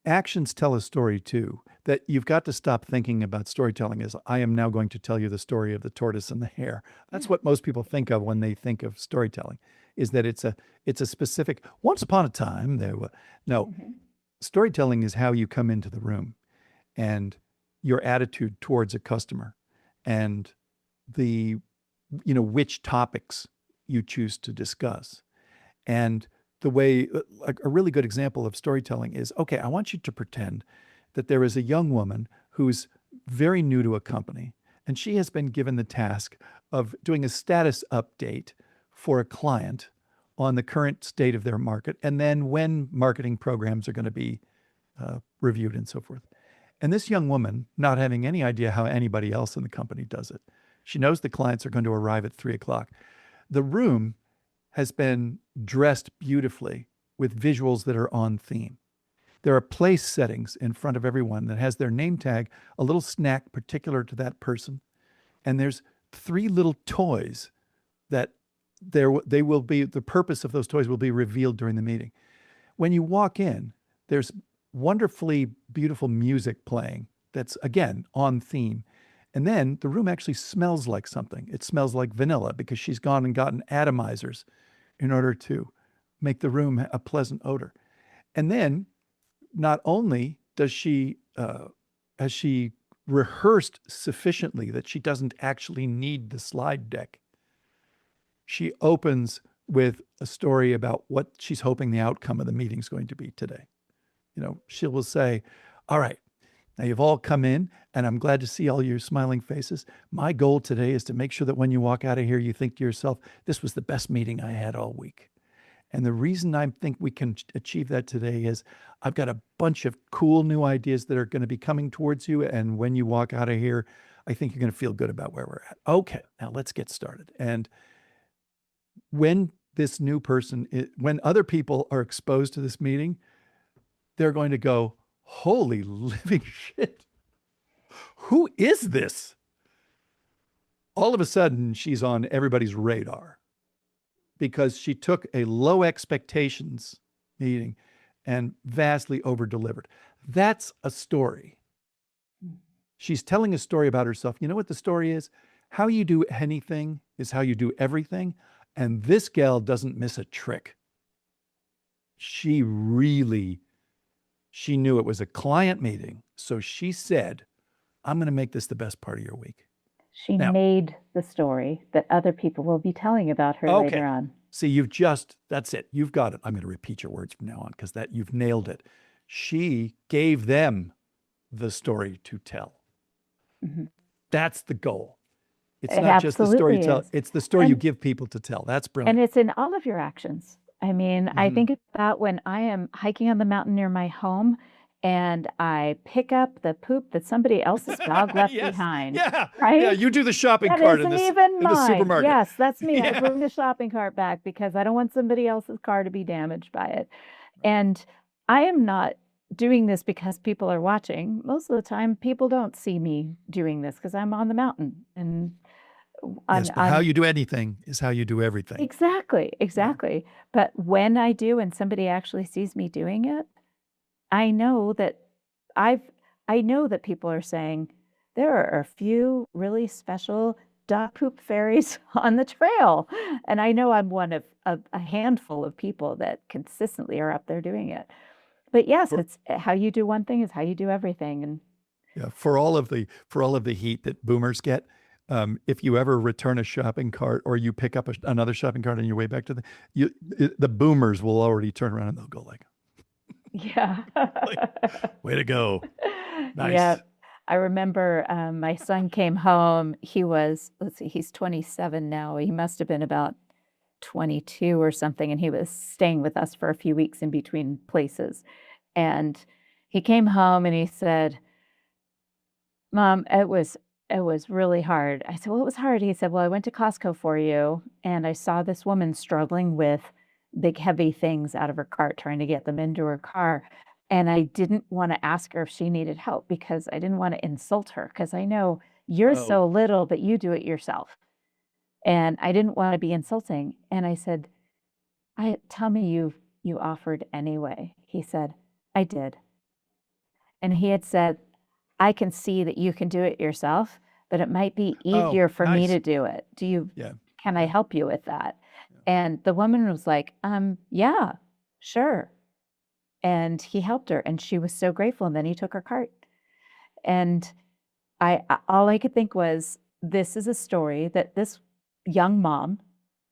actions tell a story too. That you've got to stop thinking about storytelling as I am now going to tell you the story of the tortoise and the hare. That's what most people think of when they think of storytelling, is that it's a specific once upon a time there was no Mhm. storytelling is how you come into the room and your attitude towards a customer and the which topics you choose to discuss. And the way, like a really good example of storytelling is okay, I want you to pretend that there is a young woman who's very new to a company, and she has been given the task of doing a status update for a client on the current state of their market, and then when marketing programs are going to be reviewed and so forth. And this young woman, not having any idea how anybody else in the company does it, she knows the clients are going to arrive at 3 o'clock. The room has been dressed beautifully with visuals that are on theme. There are place settings in front of everyone that has their name tag, a little snack particular to that person, and there's 3 little toys that they will be the purpose of those toys will be revealed during the meeting. When you walk in, there's wonderfully beautiful music playing that's again on theme. And then the room actually smells like something. It smells like vanilla because she's gone and gotten atomizers in order to make the room a pleasant odor. And then not only does she has she rehearsed sufficiently that she doesn't actually need the slide deck, she opens with a story about what she's hoping the outcome of the meeting is going to be today. She will say, all right, now you've all come in and I'm glad to see all your smiling faces. My goal today is to make sure that when you walk out of here, you think to yourself, this was the best meeting I had all week. And the reason I think we can achieve that today is I've got a bunch of cool new ideas that are going to be coming towards you. And when you walk out of here, I think you're going to feel good about where we're at. Okay, now let's get started. And when this new person, when other people are exposed to this meeting, they're going to go, holy living shit. Who is this? All of a sudden, she's on everybody's radar because she took a low expectations meeting and vastly over delivered. That's a story. She's telling a story about herself. You know what the story is? How you do anything is how you do everything. And this gal doesn't miss a trick. She knew it was a client meeting. So she said, I'm going to make this the best part of your week. She Now, made the story that other people will be telling about her okay. later on. See, that's it. You've got it. I'm going to repeat your words from now on because you've nailed it. She gave them the story to tell. Mm-hmm. That's the goal. It's It not just the story you absolutely tell. is. It's the story you And give people to tell. That's and brilliant. it's in all of your actions. I mean, I Mhm. think about when I am hiking on the mountain near my home and I pick up the poop that somebody else's dog left Yes. behind, Yeah. Yeah. right? You do the shopping That cart isn't even in the mine. supermarket. Yes, that's me. I Yeah. bring the shopping cart back because I don't want somebody else's car to be damaged by it. And I am not doing this because people are watching. Most of the time, people don't see me doing this because I'm on the mountain and Yes, but how you do anything is how you do everything. Exactly. But when I do and somebody actually sees me doing it, I know that I've I know that people are saying there are a few really special dog poop fairies on the trail. And I know I'm one of a handful of people that consistently are up there doing it. But yes, For, it's how you do one thing is how you do everything. And yeah, for all of the heat that boomers get, if you ever return a shopping cart or you pick up another shopping cart on your way back to the boomers will already turn around and they'll go like, yeah. way to go. Nice. Yeah. I remember my son came home. Let's see, he's 27 now. He must have been about 22 or something. And he was staying with us for a few weeks in between places. And he came home and he said, Mom, It was really hard. I said, "Well, it was hard." He said, "Well, I went to Costco for you, and I saw this woman struggling with big, heavy things out of her cart, trying to get them into her car. And I didn't want to ask her if she needed help because I didn't want to insult her because I know you're Oh, so little, but you do it yourself. And I didn't want to be insulting." And I said, "I tell me you offered anyway." He said, "I did." And he had said, "I can see that you can do it yourself, but it might be oh, easier for me nice. to do it. Yeah, Can I yeah, help you with that?" yeah. And the woman was like, yeah, sure." And he helped her, and she was so grateful. And then he took her cart. And all I could think was, this is a story that this young mom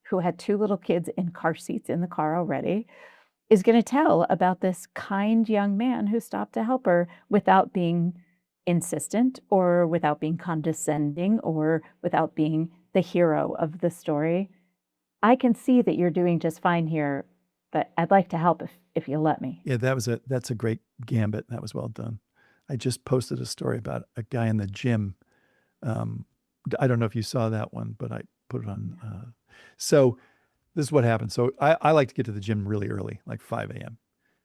who had two little kids in car seats in the car already is going to tell about this kind young man who stopped to help her without being insistent or without being condescending or without being the hero of the story. "I can see that you're doing just fine here, but I'd like to help if you let me." Yeah, that's a great gambit. That was well done. I just posted a story about a guy in the gym. Um, I don't know if you saw that one, but I put it on. So this is what happened. So I like to get to the gym really early, like 5 a.m.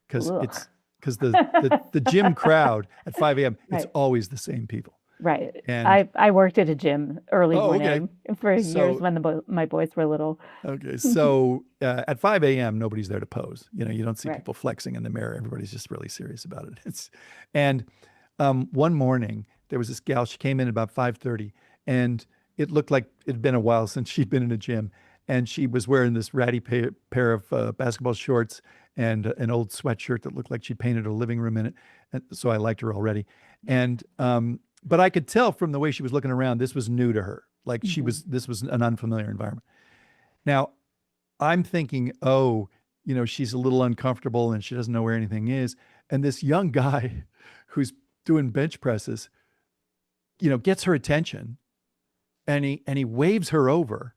because Ugh. it's because the gym crowd at 5 a.m. it's Right. always the same people. Right. And I worked at a gym early oh, okay. morning for years So when my boys were little. okay, so at 5 a.m. nobody's there to pose. You don't see Right. people flexing in the mirror. Everybody's just really serious about it. And one morning there was this gal. She came in about 5:30, and it looked like it had been a while since she'd been in a gym. And she was wearing this ratty pair of basketball shorts and an old sweatshirt that looked like she painted a living room in it. And so I liked her already. And but I could tell from the way she was looking around, this was new to her. Like Mhm. this was an unfamiliar environment. Now, I'm thinking, oh, she's a little uncomfortable and she doesn't know where anything is. And this young guy who's doing bench presses, gets her attention and he waves her over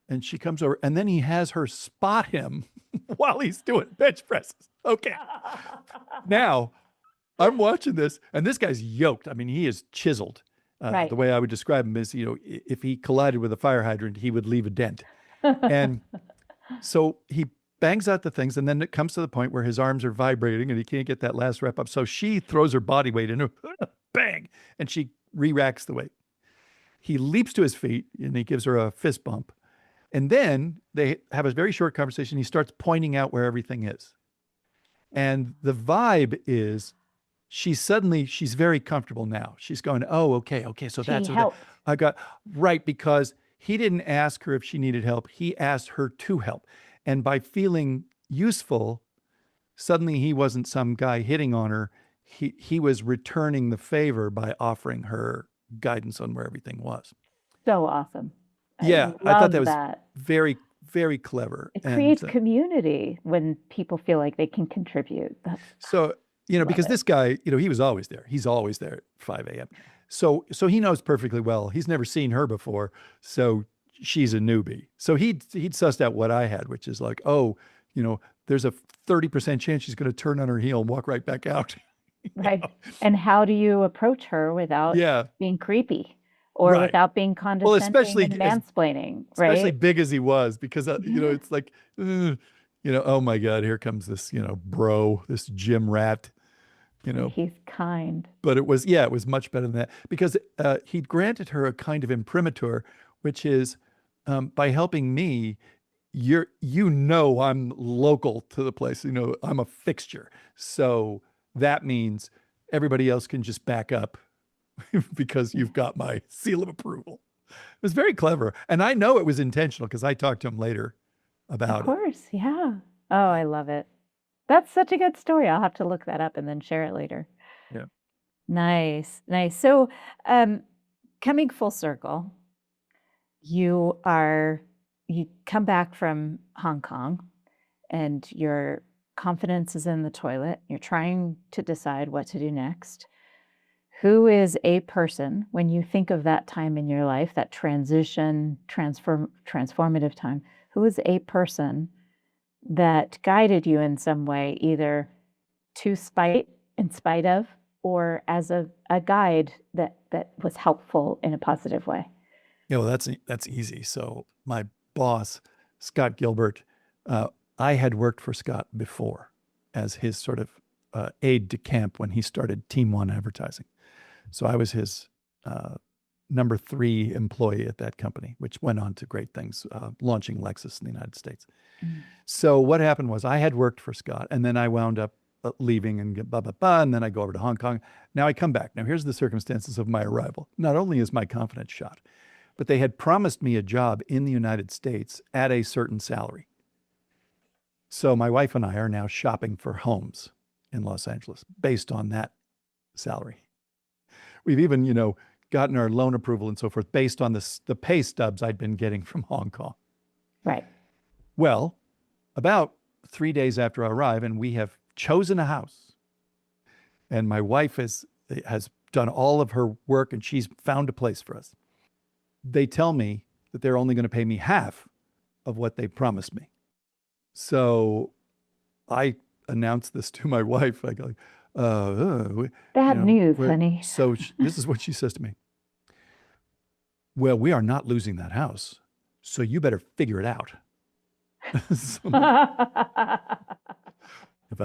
and she comes over and then he has her spot him while he's doing bench presses. Okay. Now I'm watching this and this guy's yoked. I mean, he is chiseled. Right. The way I would describe him is, if he collided with a fire hydrant, he would leave a dent. And so he bangs out the things, and then it comes to the point where his arms are vibrating and he can't get that last rep up. So she throws her body weight into bang, and she re-racks the weight. He leaps to his feet and he gives her a fist bump. And then they have a very short conversation. He starts pointing out where everything is. And the vibe is she's very comfortable now. She's going, oh, okay. So She that's what helped. I got right, because he didn't ask her if she needed help. He asked her to help. And by feeling useful, suddenly he wasn't some guy hitting on her. He was returning the favor by offering her guidance on where everything was. So awesome. I Yeah, I thought that love was that. very, very clever. It And creates community when people feel like they can contribute. so, Love because it. this guy, he was always there. He's always there at 5 a.m. So he knows perfectly well. He's never seen her before. So she's a newbie. So he'd sussed out what I had, which is like, oh, there's a 30% chance she's going to turn on her heel and walk right back out. Right. And how do you approach her without Yeah, being creepy or right. without being Well, condescending and mansplaining, especially right? big as he was, because Yeah. it's like, oh my God, here comes this, bro, this gym rat, you And know. he's kind. But it was much better than that, because he'd granted her a kind of imprimatur, which is, by helping me, I'm local to the place, I'm a fixture. So that means everybody else can just back up because you've got my seal of approval. It was very clever. And I know it was intentional because I talked to him later Of about it. course. Yeah. Oh, I love it. That's such a good story. I'll have to look that up and then share it later. Yeah. Nice. Nice. So, um, coming full circle, you are you come back from Hong Kong and your confidence is in the toilet. You're trying to decide what to do next. Who is a person when you think of that time in your life, that transformative time? Who is a person that guided you in some way, either in spite of, or as a guide that was helpful in a positive way? Yeah, well, that's easy. So my boss, Scott Gilbert, I had worked for Scott before as his sort of aide de camp when he started Team One Advertising. So I was his number 3 employee at that company, which went on to great things, launching Lexus in the United States. So what happened was I had worked for Scott, and then I wound up leaving and blah, blah, blah, and then I go over to Hong Kong. Now I come back. Now here's the circumstances of my arrival. Not only is my confidence shot, but they had promised me a job in the United States at a certain salary. So my wife and I are now shopping for homes in Los Angeles based on that salary. We've even, gotten our loan approval and so forth based on the pay stubs I'd been getting from Hong Kong. Right. Well, about 3 days after I arrive, and we have chosen a house, and my wife has done all of her work, and she's found a place for us. They tell me that they're only going to pay me half of what they promised me. So I announced this to my wife. I go, Bad news, honey. So this is what she says to me. Well, we are not losing that house, so you better figure it out. So, if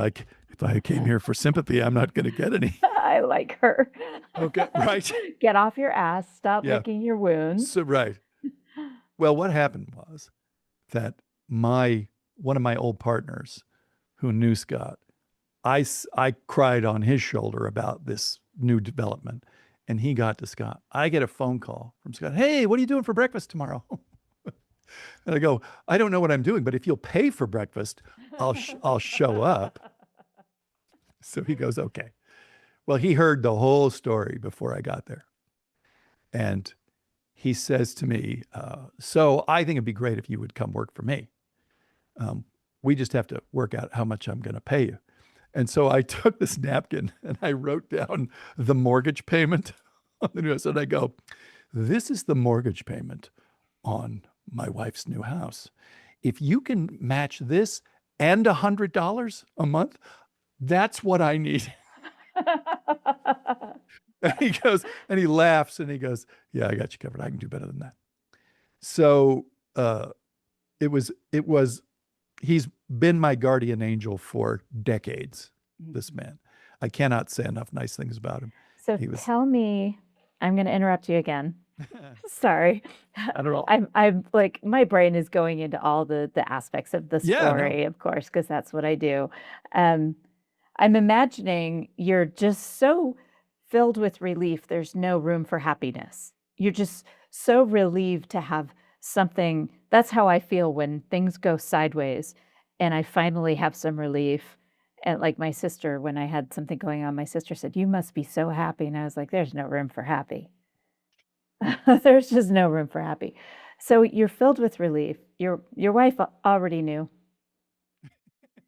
I came here for sympathy, I'm not going to get any. I like her. Okay, right. Get off your ass. Stop Yeah. licking your wounds. So, right. Well, what happened was that one of my old partners who knew Scott, I cried on his shoulder about this new development, and he got to Scott. I get a phone call from Scott. Hey, what are you doing for breakfast tomorrow? And I go, I don't know what I'm doing, but if you'll pay for breakfast, I'll show up. So he goes, okay. Well, he heard the whole story before I got there. And he says to me, so I think it'd be great if you would come work for me. We just have to work out how much I'm going to pay you. And so I took this napkin and I wrote down the mortgage payment on the new house. And I go, this is the mortgage payment on my wife's new house. If you can match this and $100 a month, that's what I need. And he goes, and he laughs and he goes, yeah, I got you covered. I can do better than that. So he's been my guardian angel for decades, this man. I cannot say enough nice things about him. So tell me, I'm going to interrupt you again. Sorry. I don't know. I'm like, my brain is going into all the aspects of the story, of course, because that's what I do. I'm imagining you're just so filled with relief. There's no room for happiness. You're just so relieved to have something. That's how I feel when things go sideways and I finally have some relief. And like my sister, when I had something going on, my sister said, you must be so happy. And I was like, there's no room for happy. There's just no room for happy. So you're filled with relief. Your wife already knew.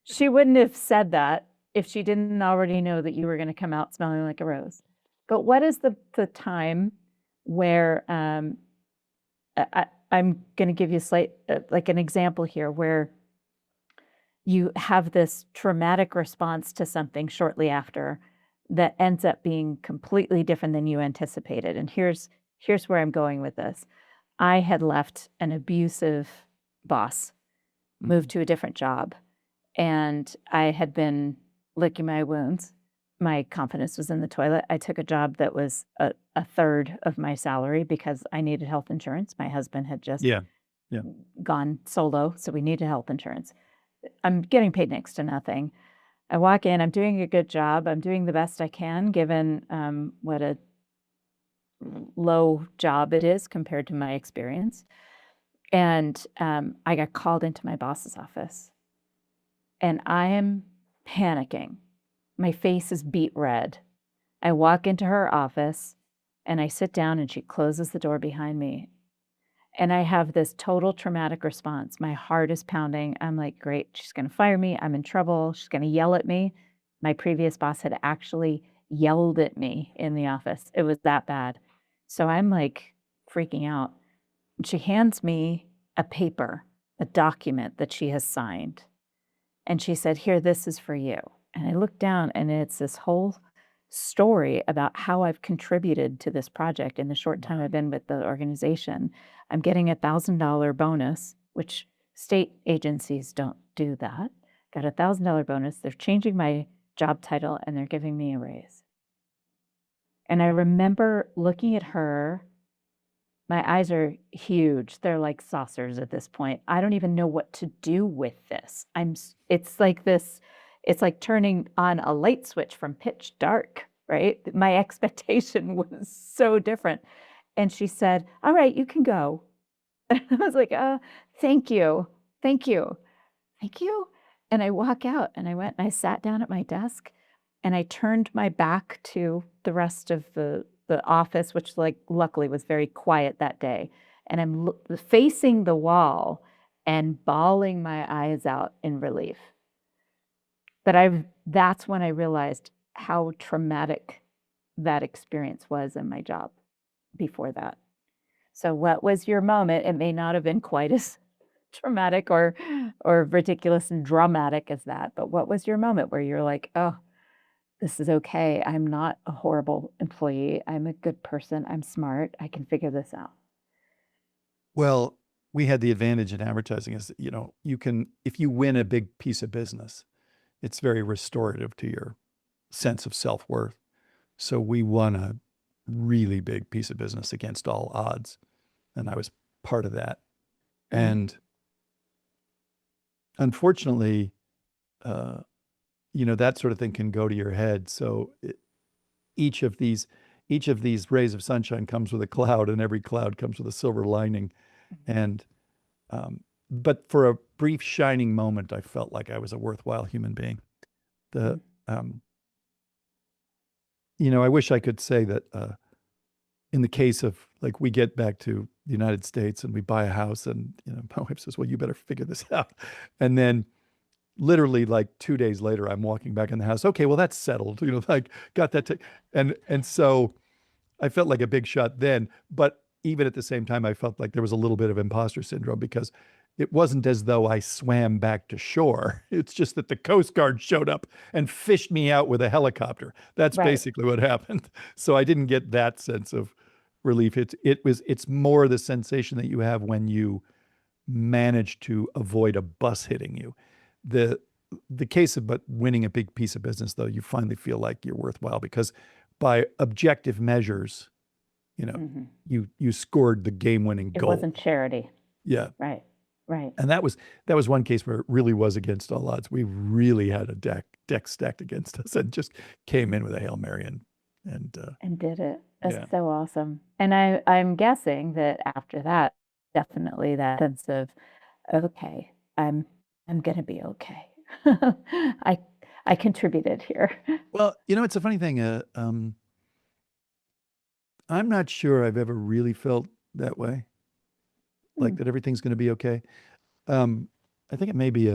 She wouldn't have said that if she didn't already know that you were going to come out smelling like a rose. But what is the time where I'm going to give you like an example here where you have this traumatic response to something shortly after that ends up being completely different than you anticipated. And here's where I'm going with this. I had left an abusive boss, moved to a different job, and I had been licking my wounds. My confidence was in the toilet. I took a job that was a third of my salary because I needed health insurance. My husband had just gone solo, so we needed health insurance. I'm getting paid next to nothing. I walk in, I'm doing a good job. I'm doing the best I can given what a low job it is compared to my experience. And I got called into my boss's office and I am panicking. My face is beet red. I walk into her office and I sit down and she closes the door behind me. And I have this total traumatic response. My heart is pounding. I'm like, great, she's going to fire me. I'm in trouble. She's going to yell at me. My previous boss had actually yelled at me in the office. It was that bad. So I'm like freaking out. And she hands me a paper, a document that she has signed. And she said, here, this is for you. And I look down and it's this whole story about how I've contributed to this project in the short time I've been with the organization. I'm getting a $1,000 bonus, which state agencies don't do that. Got a $1,000 bonus. They're changing my job title and they're giving me a raise. And I remember looking at her. My eyes are huge. They're like saucers at this point. I don't even know what to do with this. It's like this, it's like turning on a light switch from pitch dark, right? My expectation was so different. And she said, "All right, you can go." I was like, thank you. Thank you. Thank you. And I walk out and I went and I sat down at my desk and I turned my back to the rest of the office, which like luckily was very quiet that day. And I'm facing the wall and bawling my eyes out in relief. That's when I realized how traumatic that experience was in my job before that. So what was your moment? It may not have been quite as traumatic or ridiculous and dramatic as that, but what was your moment where you're like, "Oh, this is okay. I'm not a horrible employee. I'm a good person. I'm smart. I can figure this out." Well, we had the advantage in advertising is, you can, if you win a big piece of business, it's very restorative to your sense of self-worth. So we won a really big piece of business against all odds. And I was part of that. And unfortunately, that sort of thing can go to your head. So each of these rays of sunshine comes with a cloud, and every cloud comes with a silver lining. And but for a brief shining moment, I felt like I was a worthwhile human being. I wish I could say that in the case of, like, we get back to the United States and we buy a house, and my wife says, "Well, you better figure this out." And then literally like 2 days later, I'm walking back in the house. Okay, well, that's settled. Like, got that. And so I felt like a big shot then. But even at the same time, I felt like there was a little bit of imposter syndrome, because it wasn't as though I swam back to shore. It's just that the Coast Guard showed up and fished me out with a helicopter. That's Right. basically what happened. So I didn't get that sense of relief. It's more the sensation that you have when you manage to avoid a bus hitting you. The case of winning a big piece of business, though, you finally feel like you're worthwhile, because by objective measures, you scored the game-winning It goal. wasn't charity. Yeah. Right. And that was one case where it really was against all odds. We really had a deck stacked against us, and just came in with a Hail Mary and did it. That's yeah. so awesome. And I'm guessing that after that, definitely that sense of, okay, I'm gonna be okay. I contributed here. Well, it's a funny thing. I'm not sure I've ever really felt that way, like that everything's going to be okay. I think it may be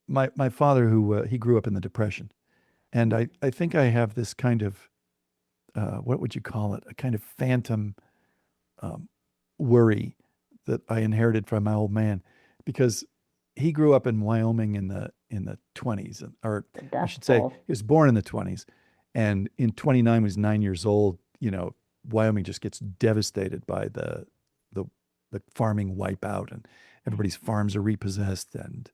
my father, who he grew up in the Depression, and I think I have this kind of what would you call it? A kind of phantom worry that I inherited from my old man, because he grew up in Wyoming in the 20s, or I should say, he was born in the 20s, and in 29, he was 9 years old. Wyoming just gets devastated by the farming wipeout, and everybody's farms are repossessed, and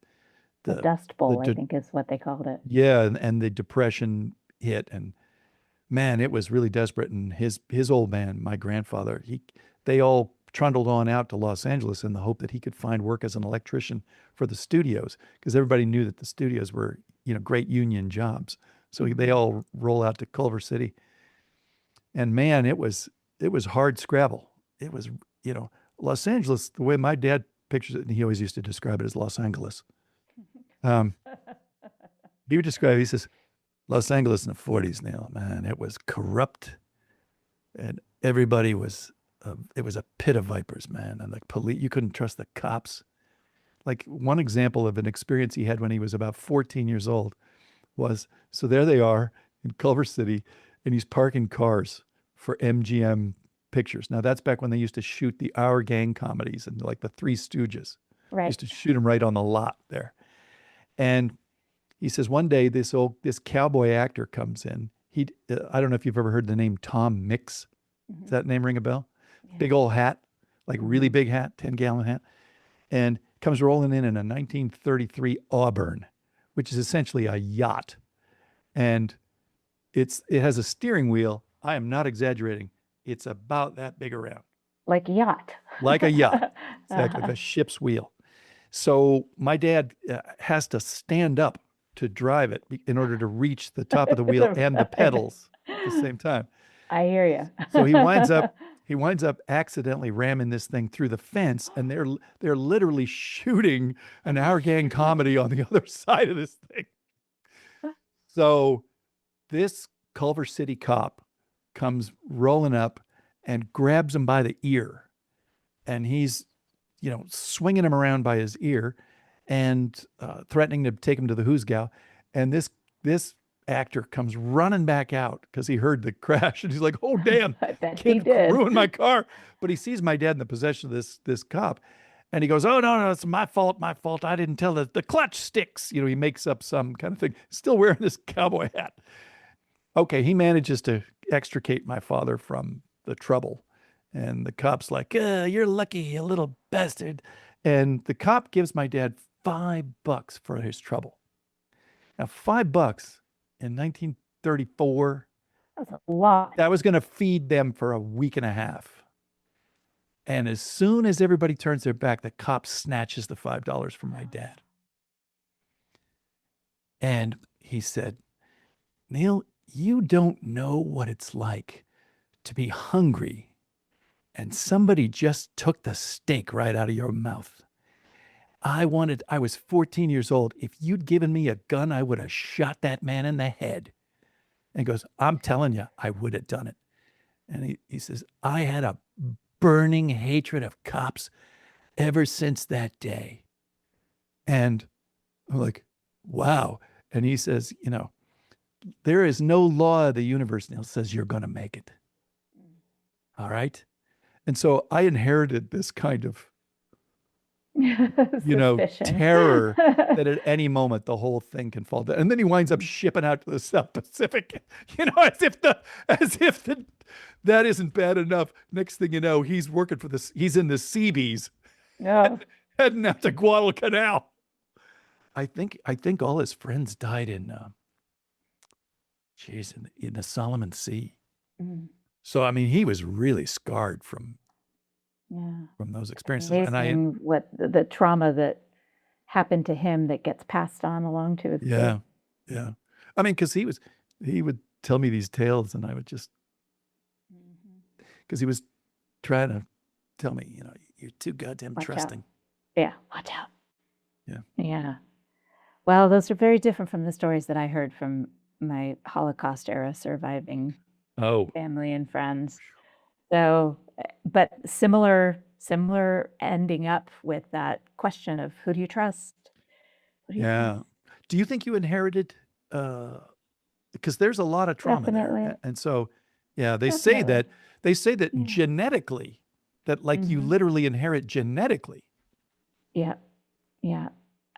The Dust Bowl, I think, is what they called it. Yeah, and the Depression hit, and man, it was really desperate. And his old man, my grandfather, they all trundled on out to Los Angeles in the hope that he could find work as an electrician for the studios, because everybody knew that the studios were, great union jobs. So they all roll out to Culver City. And man, it was hard scrabble. It was, Los Angeles, the way my dad pictures it, and he always used to describe it as Los Angeles. He would describe, he says, Los Angeles in the 40s, Neal, man, it was corrupt, and everybody was, it was a pit of vipers, man. And the police, you couldn't trust the cops. Like, one example of an experience he had when he was about 14 years old was, so there they are in Culver City, and he's parking cars for MGM Pictures. Now, that's back when they used to shoot the Our Gang comedies, and like the Three Stooges. Right. Used to shoot them right on the lot there. And he says one day this cowboy actor comes in. I don't know if you've ever heard the name Tom Mix. Does that name ring a bell? Yeah. Big old hat, like really big hat, 10-gallon hat, and comes rolling in a 1933 Auburn, which is essentially a yacht. And it has a steering wheel. I am not exaggerating. It's about that big around, Like a yacht. like a yacht, exactly, Uh-huh. the ship's wheel. So my dad has to stand up to drive it in order to reach the top of the wheel and the pedals at the same time. I hear you. So he winds up accidentally ramming this thing through the fence, and they're literally shooting an Our Gang comedy on the other side of this thing. So this Culver City cop comes rolling up and grabs him by the ear, and he's swinging him around by his ear and threatening to take him to the Hoosgow. And this actor comes running back out because he heard the crash, and he's like, "Oh damn, I bet he kid did. ruined my car!" But he sees my dad in the possession of this cop, and he goes, "Oh no, it's my fault, my fault. I didn't tell the clutch sticks." He makes up some kind of thing, still wearing this cowboy hat. Okay, he manages to extricate my father from the trouble. And the cop's like, "You're lucky, you little bastard." And the cop gives my dad $5 for his trouble. Now, $5 in 1934, That's a lot. that was going to feed them for a week and a half. And as soon as everybody turns their back, the cop snatches the $5 from my dad. And he said, "Neal, you don't know what it's like to be hungry and somebody just took the steak right out of your mouth. I was 14 years old. If you'd given me a gun, I would have shot that man in the head." And he goes, "I'm telling you, I would have done it." And he says, "I had a burning hatred of cops ever since that day." And I'm like, wow. And he says, "There is no law of the universe," Neal says, "you're going to make it." All right. And so I inherited this kind of, Suspicion. terror that at any moment the whole thing can fall down. And then he winds up shipping out to the South Pacific, as if that isn't bad enough. Next thing you know, he's working for he's in the Seabees, Oh, heading out to Guadalcanal. I think all his friends died in the Solomon Sea. mm, So I mean, he was really scarred from yeah. those experiences. And Amazing what the trauma that happened to him that gets passed on along to his yeah, kids. yeah. I mean, because he would tell me these tales, and I would just, because he was trying to tell me, "You're too goddamn Watch out. trusting." Yeah, watch out. Yeah. Yeah. Well, those are very different from the stories that I heard from my Holocaust era surviving Oh, family and friends. So, but similar ending up with that question of who do you trust? Who do you yeah. trust? Do you think you inherited? Because there's a lot of trauma there, Definitely. and so, yeah, they say that Yeah. genetically, that like you Mhm. literally inherit genetically. Yeah. Yeah.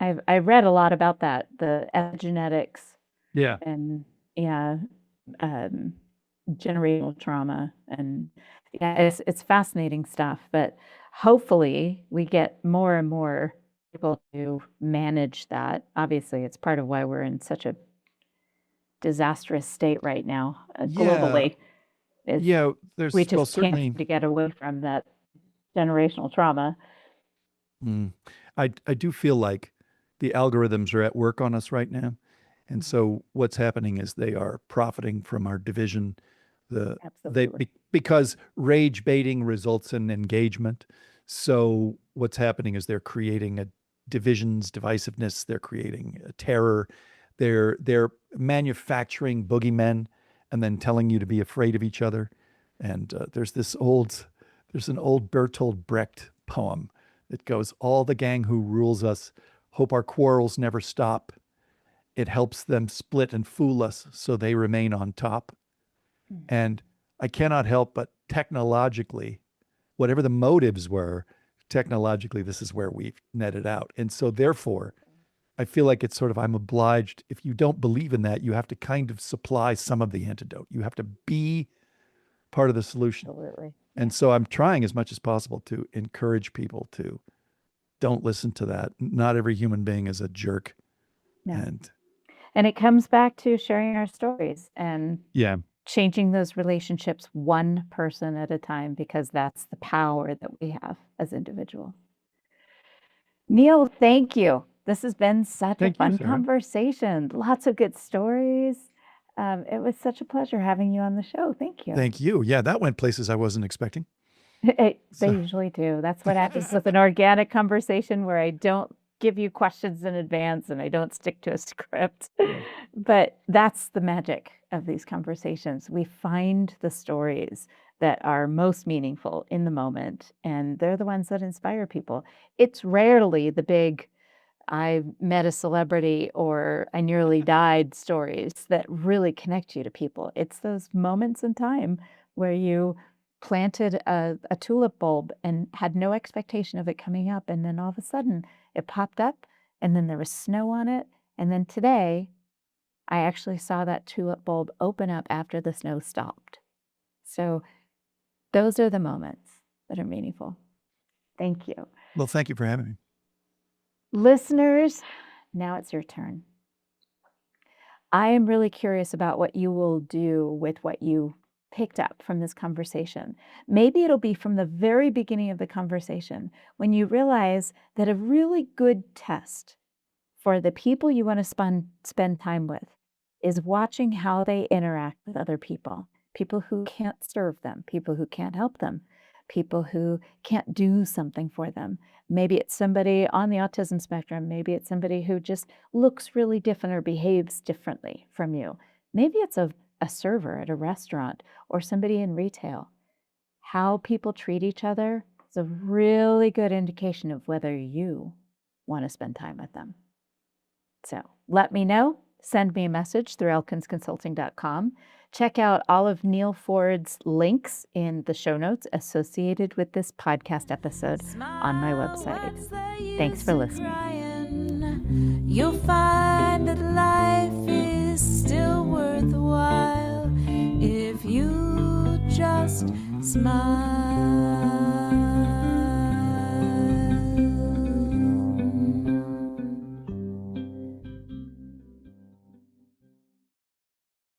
I read a lot about that, the epigenetics Yeah. and yeah, um, generational trauma and yeah, it's fascinating stuff. But hopefully we get more and more people to manage that. Obviously, it's part of why we're in such a disastrous state right now Yeah. globally. Is Yeah. we Well, just can't certainly. seem to get away from that generational trauma. Mm. I do feel like the algorithms are at work on us right now. And so what's happening is they are profiting from our division. Absolutely. Because rage baiting results in engagement. So what's happening is they're creating a divisions, divisiveness. They're creating a terror. They're manufacturing boogeymen and then telling you to be afraid of each other. And there's an old Bertolt Brecht poem that goes, "All the gang who rules us hope our quarrels never stop. It helps them split and fool us so they remain on top." And I cannot help but technologically, whatever the motives were, technologically, this is where we've netted out. And so therefore, I feel like it's sort of, I'm obliged. If you don't believe in that, you have to kind of supply some of the antidote. You have to be part of the solution. Absolutely. And so I'm trying as much as possible to encourage people to don't listen to that. Not every human being is a jerk. No. And it comes back to sharing our stories and yeah, changing those relationships one person at a time, because that's the power that we have as individuals. Neal, thank you. This has been such Thank a you, fun Sarah. conversation. Lots of good stories. It was such a pleasure having you on the show. Thank you. Thank you. Yeah, that went places I wasn't expecting. They So- usually do. That's what happens with an organic conversation where I don't give you questions in advance and I don't stick to a script. But that's the magic of these conversations. We find the stories that are most meaningful in the moment, and they're the ones that inspire people. It's rarely the big, I met a celebrity or I nearly died stories that really connect you to people. It's those moments in time where you planted a tulip bulb and had no expectation of it coming up. And then all of a sudden it popped up, and then there was snow on it. And then today I actually saw that tulip bulb open up after the snow stopped. So those are the moments that are meaningful. Thank you. Well, thank you for having me. Listeners, now it's your turn. I am really curious about what you will do with what you picked up from this conversation. Maybe it'll be from the very beginning of the conversation when you realize that a really good test for the people you want to spend time with is watching how they interact with other people. People who can't serve them, people who can't help them, people who can't do something for them. Maybe it's somebody on the autism spectrum. Maybe it's somebody who just looks really different or behaves differently from you. Maybe it's a server at a restaurant or somebody in retail. How people treat each other is a really good indication of whether you want to spend time with them. So let me know. Send me a message through elkinsconsulting.com. Check out all of Neal Foard's links in the show notes associated with this podcast episode on my website. Thanks for listening. You'll find that life is still worthwhile if you just smile.